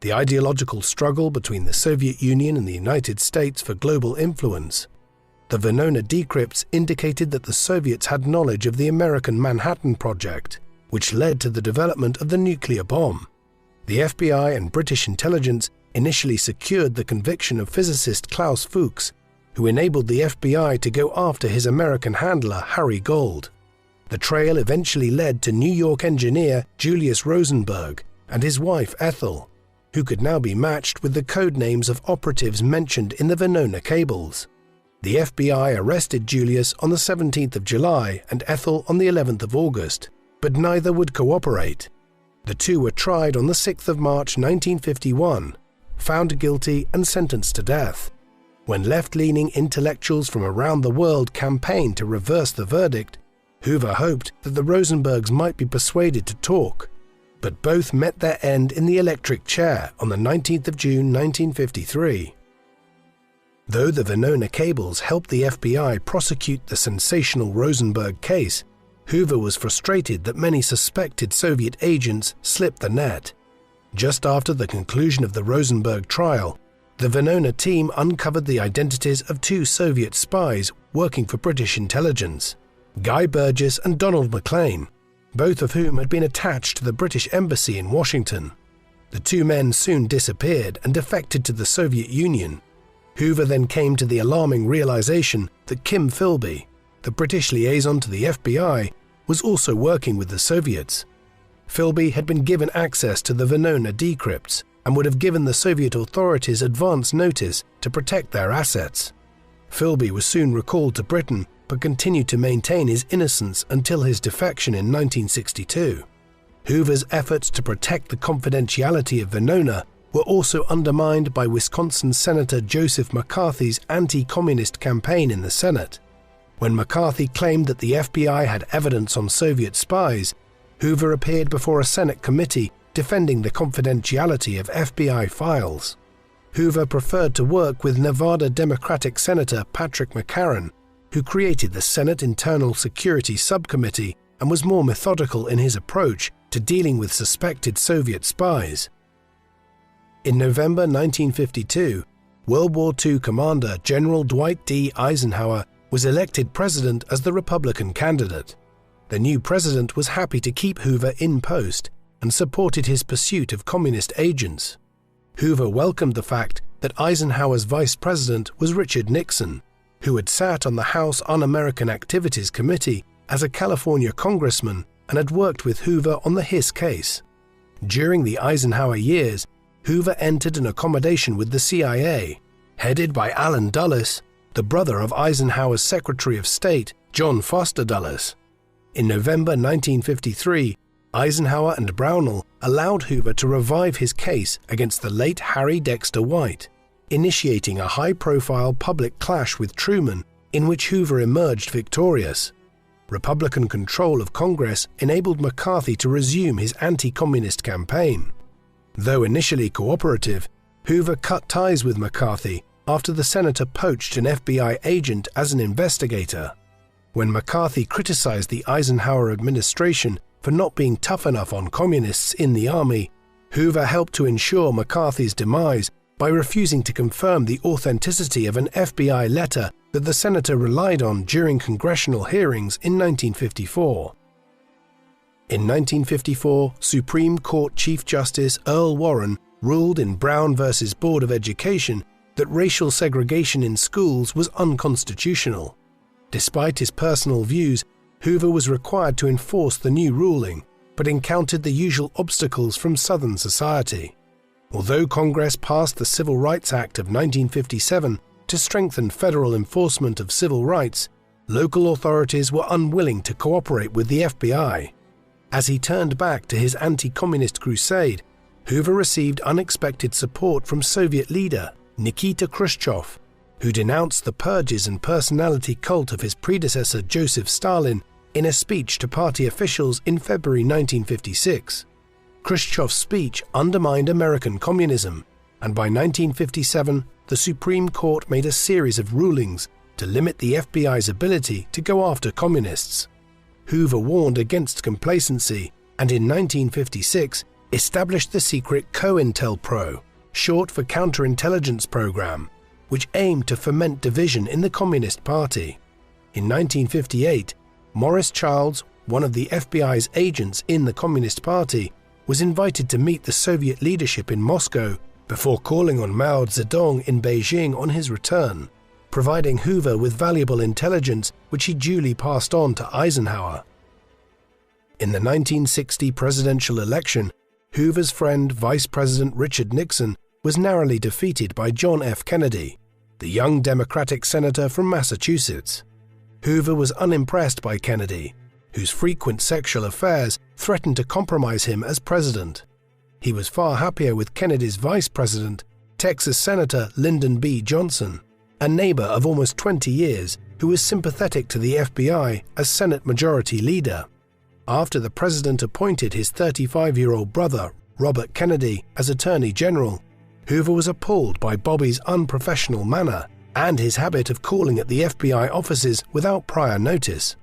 The ideological struggle between the Soviet Union and the United States for global influence. The Venona decrypts indicated that the Soviets had knowledge of the American Manhattan Project, which led to the development of the nuclear bomb. The FBI and British intelligence initially secured the conviction of physicist Klaus Fuchs, who enabled the FBI to go after his American handler Harry Gold. The trail eventually led to New York engineer Julius Rosenberg and his wife Ethel, who could now be matched with the code names of operatives mentioned in the Venona cables. The FBI arrested Julius on the 17th of July and Ethel on the 11th of August, but neither would cooperate. The two were tried on the 6th of March 1951, found guilty and sentenced to death. When left-leaning intellectuals from around the world campaigned to reverse the verdict, Hoover hoped that the Rosenbergs might be persuaded to talk, but both met their end in the electric chair on the 19th of June 1953. Though the Venona cables helped the FBI prosecute the sensational Rosenberg case, Hoover was frustrated that many suspected Soviet agents slipped the net. Just after the conclusion of the Rosenberg trial, the Venona team uncovered the identities of two Soviet spies working for British intelligence, Guy Burgess and Donald McLean, both of whom had been attached to the British Embassy in Washington. The two men soon disappeared and defected to the Soviet Union. Hoover then came to the alarming realization that Kim Philby, the British liaison to the FBI, was also working with the Soviets. Philby had been given access to the Venona decrypts and would have given the Soviet authorities advance notice to protect their assets. Philby was soon recalled to Britain but continued to maintain his innocence until his defection in 1962. Hoover's efforts to protect the confidentiality of Venona were also undermined by Wisconsin Senator Joseph McCarthy's anti-communist campaign in the Senate. When McCarthy claimed that the FBI had evidence on Soviet spies, Hoover appeared before a Senate committee defending the confidentiality of FBI files. Hoover preferred to work with Nevada Democratic Senator Patrick McCarran, who created the Senate Internal Security Subcommittee and was more methodical in his approach to dealing with suspected Soviet spies. In November 1952, World War II Commander General Dwight D. Eisenhower was elected president as the Republican candidate. The new president was happy to keep Hoover in post and supported his pursuit of communist agents. Hoover welcomed the fact that Eisenhower's vice president was Richard Nixon, who had sat on the House Un-American Activities Committee as a California congressman and had worked with Hoover on the Hiss case. During the Eisenhower years, Hoover entered an accommodation with the CIA, headed by Allen Dulles, the brother of Eisenhower's Secretary of State, John Foster Dulles. In November 1953, Eisenhower and Brownell allowed Hoover to revive his case against the late Harry Dexter White, initiating a high-profile public clash with Truman in which Hoover emerged victorious. Republican control of Congress enabled McCarthy to resume his anti-communist campaign. Though initially cooperative, Hoover cut ties with McCarthy after the senator poached an FBI agent as an investigator. When McCarthy criticized the Eisenhower administration for not being tough enough on communists in the army, Hoover helped to ensure McCarthy's demise by refusing to confirm the authenticity of an FBI letter that the senator relied on during congressional hearings in 1954. In 1954, Supreme Court Chief Justice Earl Warren ruled in Brown v. Board of Education that racial segregation in schools was unconstitutional. Despite his personal views, Hoover was required to enforce the new ruling, but encountered the usual obstacles from Southern society. Although Congress passed the Civil Rights Act of 1957 to strengthen federal enforcement of civil rights, local authorities were unwilling to cooperate with the FBI. As he turned back to his anti-communist crusade, Hoover received unexpected support from Soviet leader Nikita Khrushchev, who denounced the purges and personality cult of his predecessor Joseph Stalin in a speech to party officials in February 1956. Khrushchev's speech undermined American communism, and by 1957 the Supreme Court made a series of rulings to limit the FBI's ability to go after communists. Hoover warned against complacency and in 1956 established the secret COINTELPRO, short for Counterintelligence Program, which aimed to foment division in the Communist Party. In 1958, Morris Childs, one of the FBI's agents in the Communist Party, was invited to meet the Soviet leadership in Moscow before calling on Mao Zedong in Beijing on his return, providing Hoover with valuable intelligence which he duly passed on to Eisenhower. In the 1960 presidential election, Hoover's friend Vice President Richard Nixon was narrowly defeated by John F. Kennedy, the young Democratic senator from Massachusetts. Hoover was unimpressed by Kennedy, whose frequent sexual affairs threatened to compromise him as president. He was far happier with Kennedy's vice president, Texas Senator Lyndon B. Johnson, a neighbor of almost 20 years who was sympathetic to the FBI as Senate Majority Leader. After the president appointed his 35-year-old brother, Robert Kennedy, as Attorney General, Hoover was appalled by Bobby's unprofessional manner and his habit of calling at the FBI offices without prior notice.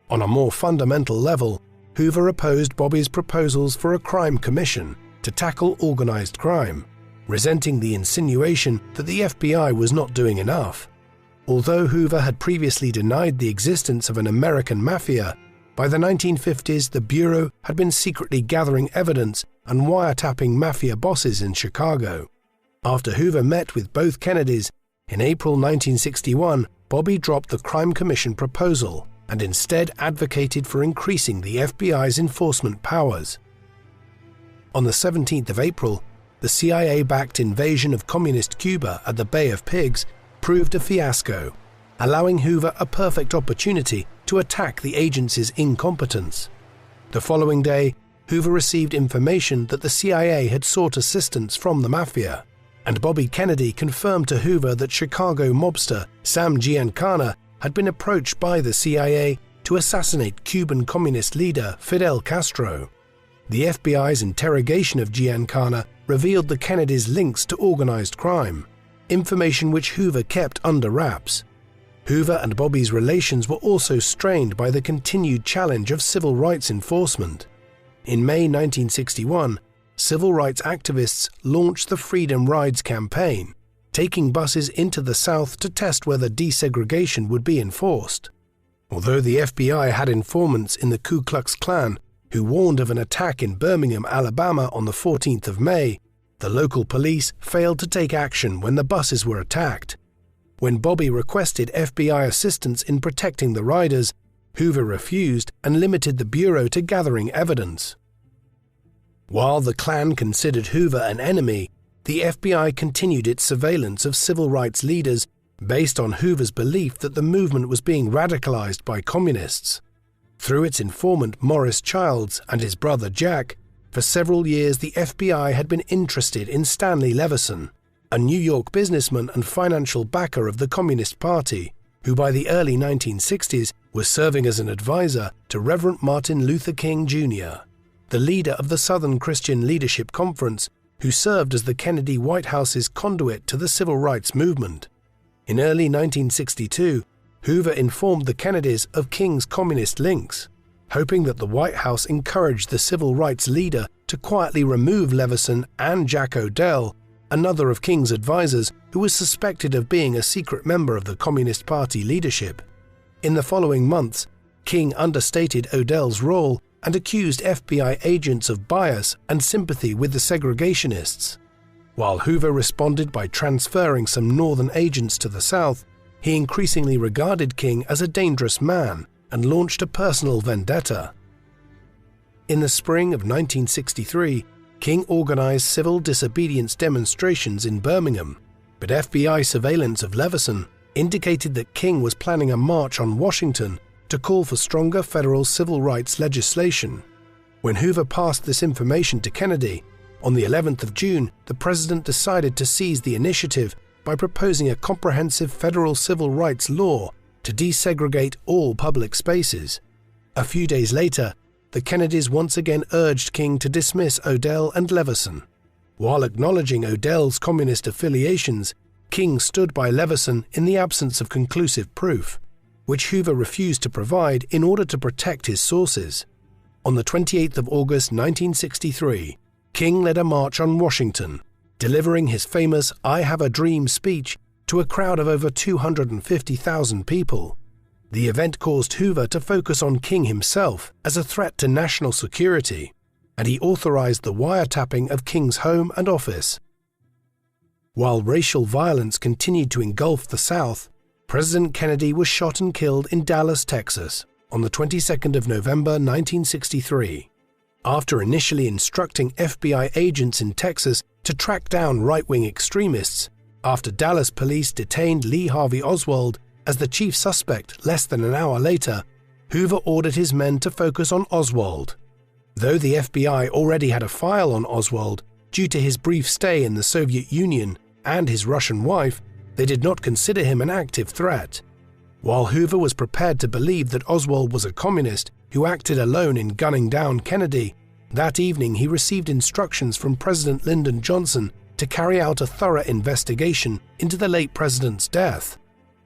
On a more fundamental level, Hoover opposed Bobby's proposals for a crime commission to tackle organized crime, resenting the insinuation that the FBI was not doing enough. Although Hoover had previously denied the existence of an American mafia, by the 1950s the Bureau had been secretly gathering evidence and wiretapping mafia bosses in Chicago. After Hoover met with both Kennedys, in April 1961, Bobby dropped the Crime Commission proposal and instead advocated for increasing the FBI's enforcement powers. On the 17th of April, the CIA-backed invasion of communist Cuba at the Bay of Pigs proved a fiasco, allowing Hoover a perfect opportunity to attack the agency's incompetence. The following day, Hoover received information that the CIA had sought assistance from the mafia, and Bobby Kennedy confirmed to Hoover that Chicago mobster Sam Giancana had been approached by the CIA to assassinate Cuban communist leader Fidel Castro. The FBI's interrogation of Giancana revealed the Kennedys' links to organized crime, information which Hoover kept under wraps. Hoover and Bobby's relations were also strained by the continued challenge of civil rights enforcement. In May 1961, civil rights activists launched the Freedom Rides campaign, taking buses into the South to test whether desegregation would be enforced. Although the FBI had informants in the Ku Klux Klan who warned of an attack in Birmingham, Alabama on the 14th of May, the local police failed to take action when the buses were attacked. When Bobby requested FBI assistance in protecting the riders, Hoover refused and limited the Bureau to gathering evidence. While the Klan considered Hoover an enemy, the FBI continued its surveillance of civil rights leaders based on Hoover's belief that the movement was being radicalized by communists. Through its informant Morris Childs and his brother Jack, for several years the FBI had been interested in Stanley Levison, a New York businessman and financial backer of the Communist Party, who by the early 1960s was serving as an advisor to Reverend Martin Luther King Jr., the leader of the Southern Christian Leadership Conference, who served as the Kennedy White House's conduit to the civil rights movement. In early 1962, Hoover informed the Kennedys of King's communist links, hoping that the White House encouraged the civil rights leader to quietly remove Levison and Jack Odell, another of King's advisors who was suspected of being a secret member of the Communist Party leadership. In the following months, King understated Odell's role and accused FBI agents of bias and sympathy with the segregationists. While Hoover responded by transferring some northern agents to the South, he increasingly regarded King as a dangerous man and launched a personal vendetta. In the spring of 1963, King organized civil disobedience demonstrations in Birmingham but FBI surveillance of Leveson indicated that King was planning a march on Washington to call for stronger federal civil rights legislation. When Hoover passed this information to Kennedy, on the 11th of June, the president decided to seize the initiative by proposing a comprehensive federal civil rights law to desegregate all public spaces. A few days later, the Kennedys once again urged King to dismiss Odell and Leveson. While acknowledging Odell's communist affiliations, King stood by Leveson in the absence of conclusive proof, which Hoover refused to provide in order to protect his sources. On the 28th of August 1963, King led a march on Washington, delivering his famous "I Have a Dream" speech to a crowd of over 250,000 people. The event caused Hoover to focus on King himself as a threat to national security, and he authorized the wiretapping of King's home and office. While racial violence continued to engulf the South, President Kennedy was shot and killed in Dallas, Texas, on the 22nd of November 1963. After initially instructing FBI agents in Texas to track down right-wing extremists, after Dallas police detained Lee Harvey Oswald as the chief suspect less than an hour later, Hoover ordered his men to focus on Oswald. Though the FBI already had a file on Oswald due to his brief stay in the Soviet Union and his Russian wife, they did not consider him an active threat. While Hoover was prepared to believe that Oswald was a communist who acted alone in gunning down Kennedy, that evening he received instructions from President Lyndon Johnson to carry out a thorough investigation into the late president's death.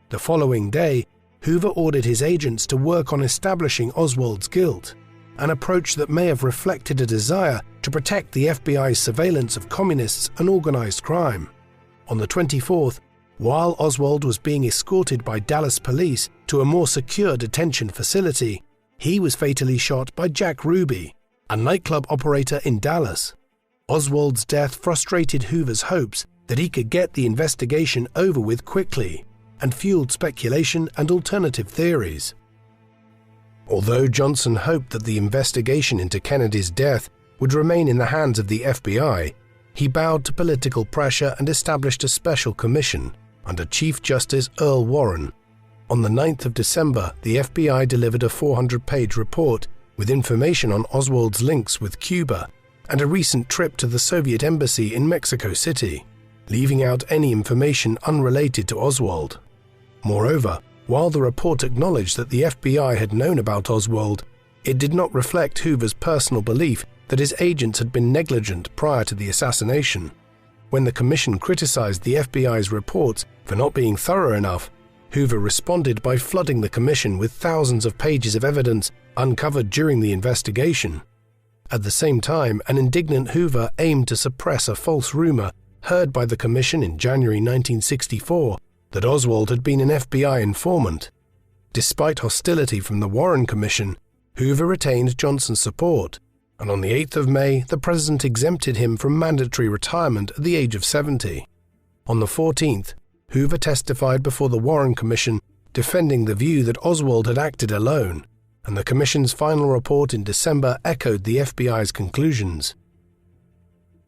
The following day, Hoover ordered his agents to work on establishing Oswald's guilt, an approach that may have reflected a desire to protect the FBI's surveillance of communists and organized crime. On the 24th, while Oswald was being escorted by Dallas police to a more secure detention facility, he was fatally shot by Jack Ruby, a nightclub operator in Dallas. Oswald's death frustrated Hoover's hopes that he could get the investigation over with quickly, and fueled speculation and alternative theories. Although Johnson hoped that the investigation into Kennedy's death would remain in the hands of the FBI, he bowed to political pressure and established a special commission under Chief Justice Earl Warren. On the 9th of December, the FBI delivered a 400-page report with information on Oswald's links with Cuba and a recent trip to the Soviet embassy in Mexico City, leaving out any information unrelated to Oswald. Moreover, while the report acknowledged that the FBI had known about Oswald, it did not reflect Hoover's personal belief that his agents had been negligent prior to the assassination. When the commission criticized the FBI's reports for not being thorough enough, Hoover responded by flooding the commission with thousands of pages of evidence uncovered during the investigation. At the same time, an indignant Hoover aimed to suppress a false rumor heard by the commission in January 1964 that Oswald had been an FBI informant. Despite hostility from the Warren Commission, Hoover retained Johnson's support, and on the 8th of May, the president exempted him from mandatory retirement at the age of 70. On the 14th, Hoover testified before the Warren Commission, defending the view that Oswald had acted alone, and the commission's final report in December echoed the FBI's conclusions.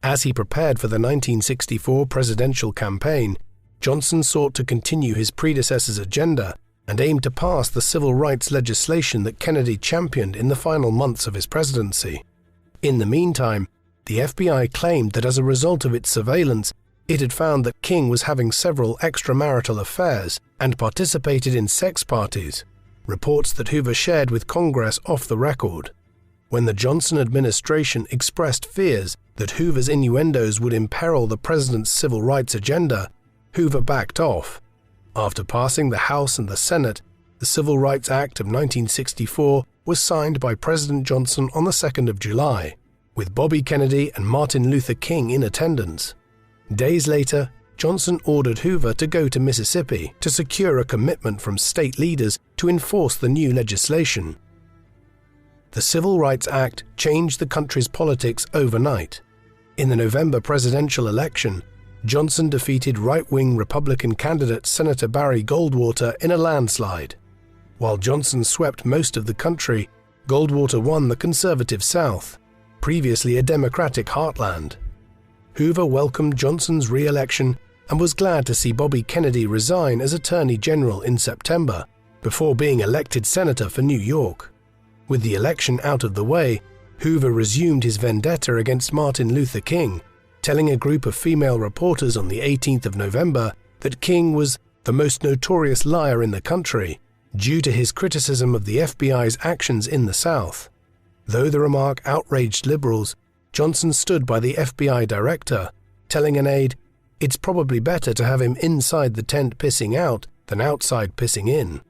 As he prepared for the 1964 presidential campaign, Johnson sought to continue his predecessor's agenda and aimed to pass the civil rights legislation that Kennedy championed in the final months of his presidency. In the meantime, the FBI claimed that as a result of its surveillance, it had found that King was having several extramarital affairs and participated in sex parties, reports that Hoover shared with Congress off the record. When the Johnson administration expressed fears that Hoover's innuendos would imperil the president's civil rights agenda, Hoover backed off. After passing the House and the Senate, the Civil Rights Act of 1964 was signed by President Johnson on the 2nd of July, with Bobby Kennedy and Martin Luther King in attendance. Days later, Johnson ordered Hoover to go to Mississippi to secure a commitment from state leaders to enforce the new legislation. The Civil Rights Act changed the country's politics overnight. In the November presidential election, Johnson defeated right-wing Republican candidate Senator Barry Goldwater in a landslide. While Johnson swept most of the country, Goldwater won the conservative South, previously a Democratic heartland. Hoover welcomed Johnson's re-election and was glad to see Bobby Kennedy resign as Attorney General in September, before being elected senator for New York. With the election out of the way, Hoover resumed his vendetta against Martin Luther King, telling a group of female reporters on the 18th of November that King was the most notorious liar in the country due to his criticism of the FBI's actions in the South. Though the remark outraged liberals, Johnson stood by the FBI director, telling an aide, "It's probably better to have him inside the tent pissing out than outside pissing in."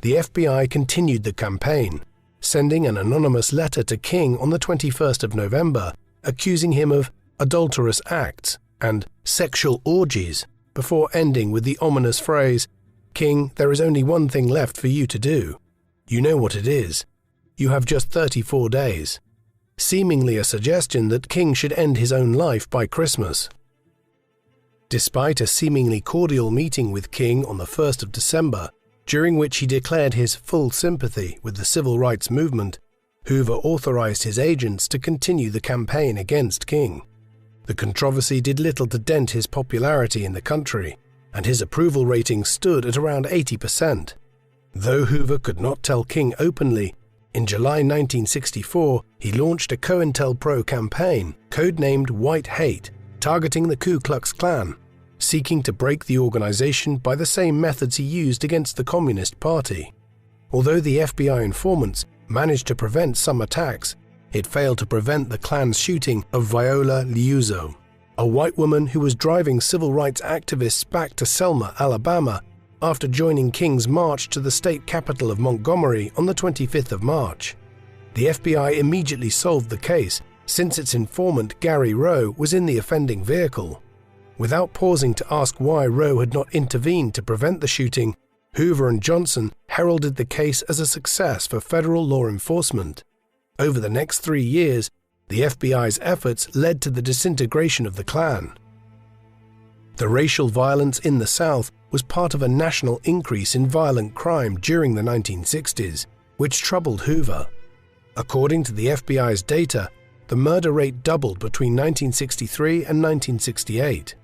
The FBI continued the campaign, sending an anonymous letter to King on the 21st of November, accusing him of adulterous acts and sexual orgies, before ending with the ominous phrase, "King, there is only one thing left for you to do. You know what it is. You have just 34 days." Seemingly a suggestion that King should end his own life by Christmas. Despite a seemingly cordial meeting with King on the 1st of December, during which he declared his full sympathy with the civil rights movement, Hoover authorized his agents to continue the campaign against King. The controversy did little to dent his popularity in the country, and his approval rating stood at around 80%. Though Hoover could not tell King openly, in July 1964 he launched a COINTELPRO campaign, codenamed White Hate, targeting the Ku Klux Klan, seeking to break the organization by the same methods he used against the Communist Party. Although the FBI informants managed to prevent some attacks, it failed to prevent the Klan's shooting of Viola Liuzzo, a white woman who was driving civil rights activists back to Selma, Alabama, after joining King's march to the state capital of Montgomery on the 25th of March. The FBI immediately solved the case, since its informant Gary Rowe was in the offending vehicle. Without pausing to ask why Rowe had not intervened to prevent the shooting, Hoover and Johnson heralded the case as a success for federal law enforcement. Over the next 3 years, the FBI's efforts led to the disintegration of the Klan. The racial violence in the South was part of a national increase in violent crime during the 1960s, which troubled Hoover. According to the FBI's data, the murder rate doubled between 1963 and 1968.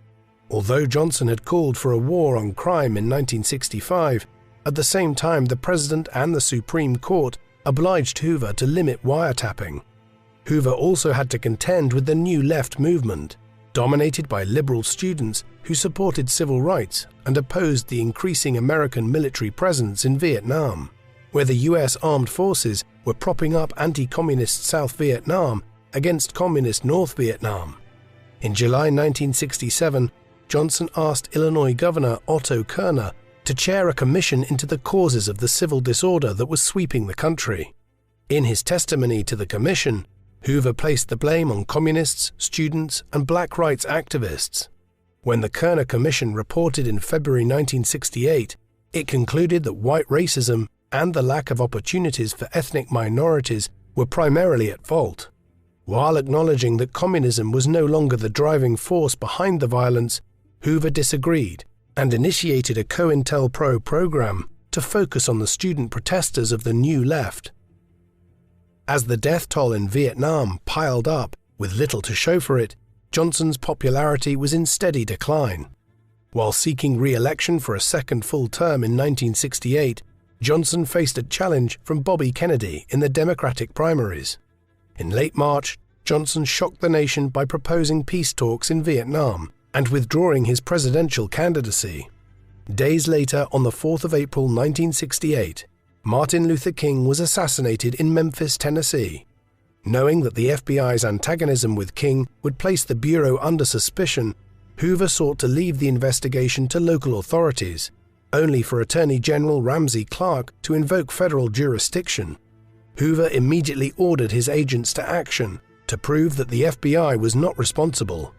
Although Johnson had called for a war on crime in 1965, at the same time the President and the Supreme Court obliged Hoover to limit wiretapping. Hoover also had to contend with the New Left movement, dominated by liberal students who supported civil rights and opposed the increasing American military presence in Vietnam, where the US armed forces were propping up anti-communist South Vietnam against communist North Vietnam. In July 1967, Johnson asked Illinois Governor Otto Kerner to chair a commission into the causes of the civil disorder that was sweeping the country. In his testimony to the commission, Hoover placed the blame on communists, students, and black rights activists. When the Kerner Commission reported in February 1968, it concluded that white racism and the lack of opportunities for ethnic minorities were primarily at fault. While acknowledging that communism was no longer the driving force behind the violence, Hoover disagreed and initiated a COINTELPRO program to focus on the student protesters of the New Left. As the death toll in Vietnam piled up with little to show for it, Johnson's popularity was in steady decline. While seeking re-election for a second full term in 1968, Johnson faced a challenge from Bobby Kennedy in the Democratic primaries. In late March, Johnson shocked the nation by proposing peace talks in Vietnam and withdrawing his presidential candidacy. Days later, on the 4th of April 1968, Martin Luther King was assassinated in Memphis, Tennessee. Knowing that the FBI's antagonism with King would place the Bureau under suspicion, Hoover sought to leave the investigation to local authorities, only for Attorney General Ramsey Clark to invoke federal jurisdiction. Hoover immediately ordered his agents to action to prove that the FBI was not responsible.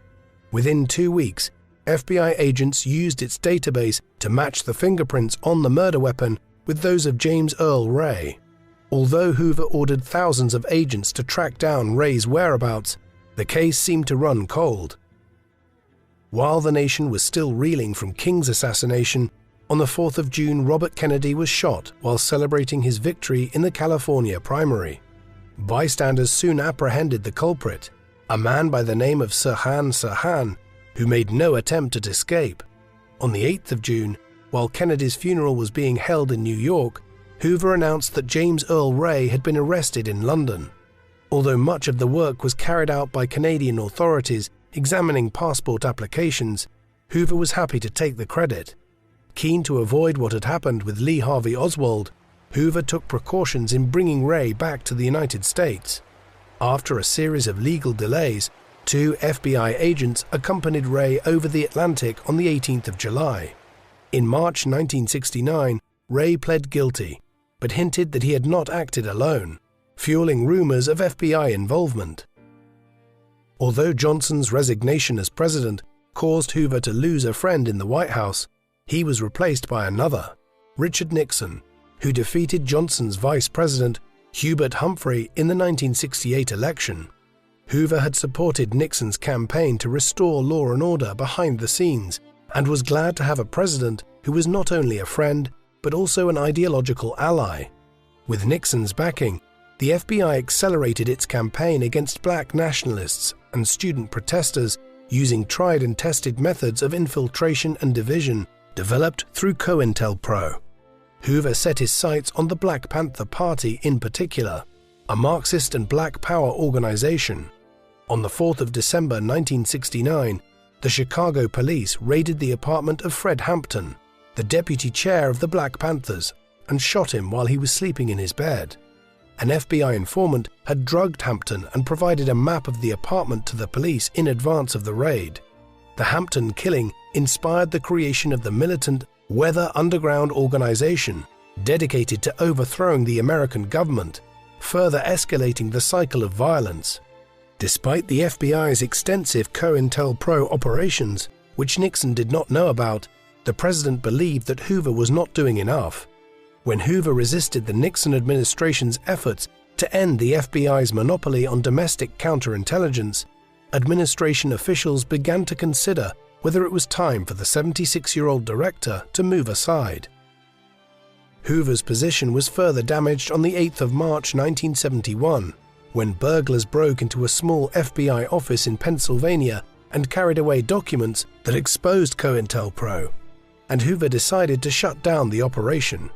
Within 2 weeks, FBI agents used its database to match the fingerprints on the murder weapon with those of James Earl Ray. Although Hoover ordered thousands of agents to track down Ray's whereabouts, the case seemed to run cold. While the nation was still reeling from King's assassination, on the 4th of June, Robert Kennedy was shot while celebrating his victory in the California primary. Bystanders soon apprehended the culprit, a man by the name of Sirhan Sirhan, who made no attempt at escape. On the 8th of June, while Kennedy's funeral was being held in New York, Hoover announced that James Earl Ray had been arrested in London. Although much of the work was carried out by Canadian authorities examining passport applications, Hoover was happy to take the credit. Keen to avoid what had happened with Lee Harvey Oswald, Hoover took precautions in bringing Ray back to the United States. After a series of legal delays, 2 FBI agents accompanied Ray over the Atlantic on the 18th of July. In March 1969, Ray pled guilty, but hinted that he had not acted alone, fueling rumors of FBI involvement. Although Johnson's resignation as president caused Hoover to lose a friend in the White House, he was replaced by another, Richard Nixon, who defeated Johnson's vice president, Hubert Humphrey, in the 1968 election. Hoover had supported Nixon's campaign to restore law and order behind the scenes and was glad to have a president who was not only a friend but also an ideological ally. With Nixon's backing, the FBI accelerated its campaign against black nationalists and student protesters using tried and tested methods of infiltration and division developed through COINTELPRO. Hoover set his sights on the Black Panther Party in particular, a Marxist and Black Power organization. On the 4th of December 1969, the Chicago police raided the apartment of Fred Hampton, the deputy chair of the Black Panthers, and shot him while he was sleeping in his bed. An FBI informant had drugged Hampton and provided a map of the apartment to the police in advance of the raid. The Hampton killing inspired the creation of the militant Weather Underground organization, dedicated to overthrowing the American government, further escalating the cycle of violence. Despite the FBI's extensive COINTELPRO operations, which Nixon did not know about, the president believed that Hoover was not doing enough. When Hoover resisted the Nixon administration's efforts to end the FBI's monopoly on domestic counterintelligence, administration officials began to consider whether it was time for the 76-year-old director to move aside. Hoover's position was further damaged on the 8th of March 1971, when burglars broke into a small FBI office in Pennsylvania and carried away documents that exposed COINTELPRO, and Hoover decided to shut down the operation.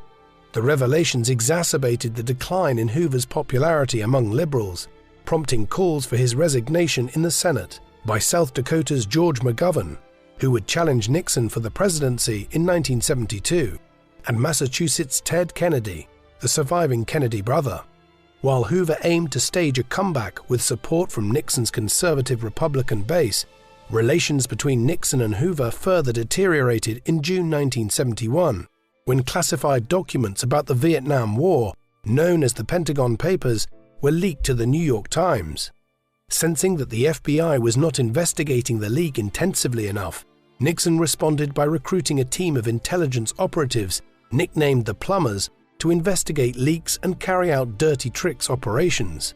The revelations exacerbated the decline in Hoover's popularity among liberals, prompting calls for his resignation in the Senate by South Dakota's George McGovern, who would challenge Nixon for the presidency in 1972, and Massachusetts' Ted Kennedy, the surviving Kennedy brother. While Hoover aimed to stage a comeback with support from Nixon's conservative Republican base, relations between Nixon and Hoover further deteriorated in June 1971, when classified documents about the Vietnam War, known as the Pentagon Papers, were leaked to the New York Times. Sensing that the FBI was not investigating the leak intensively enough, Nixon responded by recruiting a team of intelligence operatives, nicknamed the Plumbers, to investigate leaks and carry out dirty tricks operations.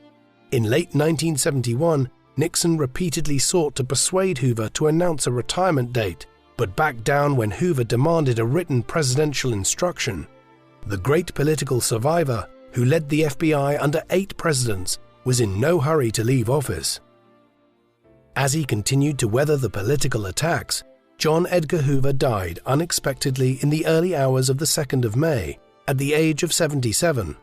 In late 1971, Nixon repeatedly sought to persuade Hoover to announce a retirement date, but backed down when Hoover demanded a written presidential instruction. The great political survivor, who led the FBI under 8 presidents, was in no hurry to leave office. As he continued to weather the political attacks, John Edgar Hoover died unexpectedly in the early hours of the 2nd of May, at the age of 77.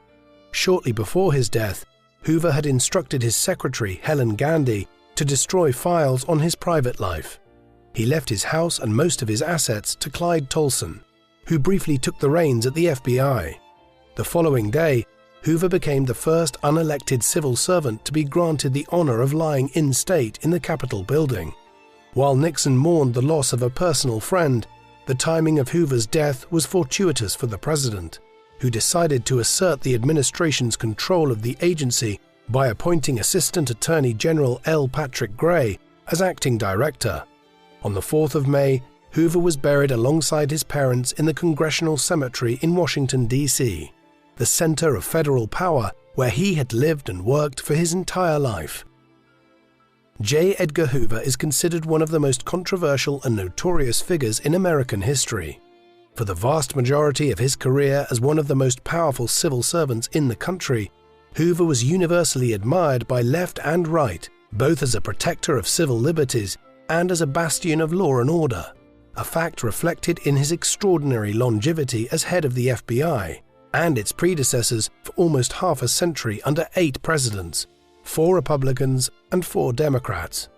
Shortly before his death, Hoover had instructed his secretary, Helen Gandy, to destroy files on his private life. He left his house and most of his assets to Clyde Tolson, who briefly took the reins at the FBI. The following day, Hoover became the first unelected civil servant to be granted the honor of lying in state in the Capitol building. While Nixon mourned the loss of a personal friend, the timing of Hoover's death was fortuitous for the president, who decided to assert the administration's control of the agency by appointing Assistant Attorney General L. Patrick Gray as acting director. On the 4th of May, Hoover was buried alongside his parents in the Congressional Cemetery in Washington, D.C., the center of federal power where he had lived and worked for his entire life. J. Edgar Hoover is considered one of the most controversial and notorious figures in American history. For the vast majority of his career as one of the most powerful civil servants in the country, Hoover was universally admired by left and right, both as a protector of civil liberties and as a bastion of law and order. a fact reflected in his extraordinary longevity as head of the FBI and its predecessors for almost half a century under 8 presidents, 4 Republicans and 4 Democrats.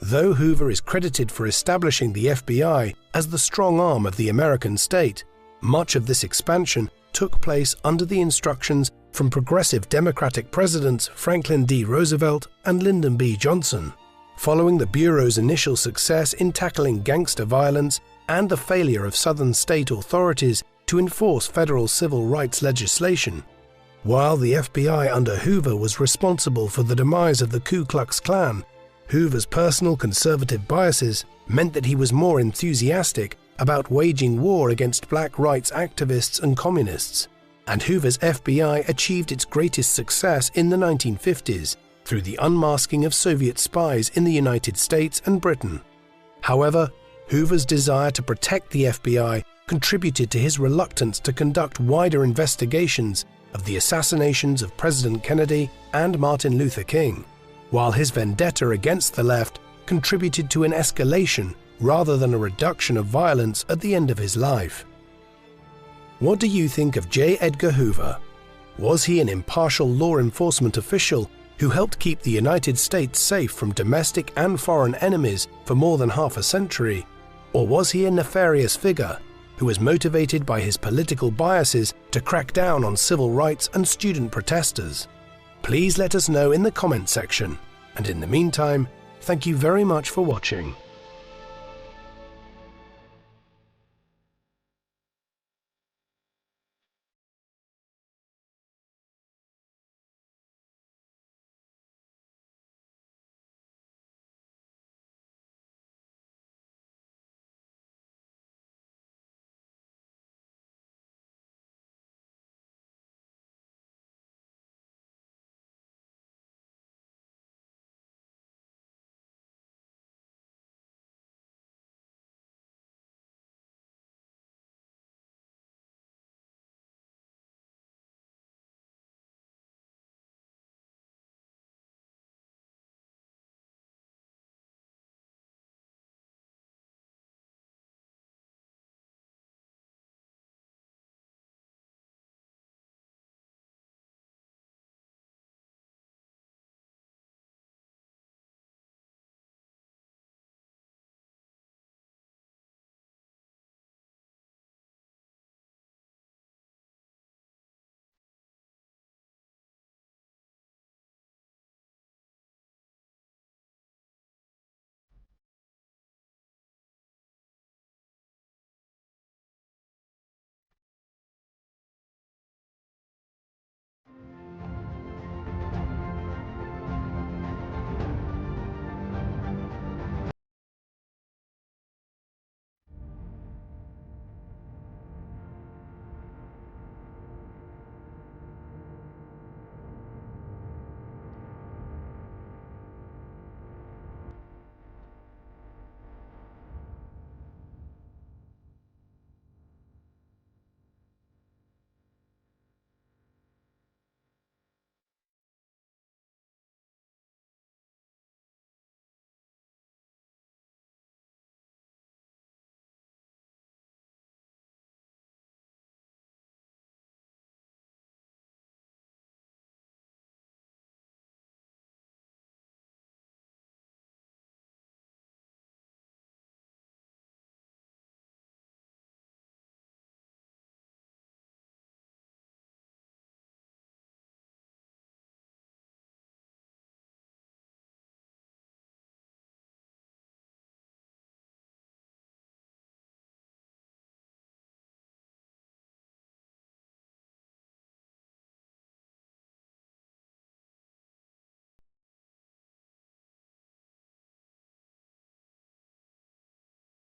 Though Hoover is credited for establishing the FBI as the strong arm of the American state, much of this expansion took place under the instructions from progressive Democratic presidents Franklin D. Roosevelt and Lyndon B. Johnson. Following the Bureau's initial success in tackling gangster violence and the failure of Southern state authorities to enforce federal civil rights legislation, while the FBI under Hoover was responsible for the demise of the Ku Klux Klan, Hoover's personal conservative biases meant that he was more enthusiastic about waging war against black rights activists and communists, and Hoover's FBI achieved its greatest success in the 1950s through the unmasking of Soviet spies in the United States and Britain. However, Hoover's desire to protect the FBI contributed to his reluctance to conduct wider investigations of the assassinations of President Kennedy and Martin Luther King, while his vendetta against the left contributed to an escalation rather than a reduction of violence at the end of his life. What do you think of J. Edgar Hoover? Was he an impartial law enforcement official who helped keep the United States safe from domestic and foreign enemies for more than half a century? Or was he a nefarious figure who was motivated by his political biases to crack down on civil rights and student protesters? Please let us know in the comment section, and in the meantime, thank you very much for watching.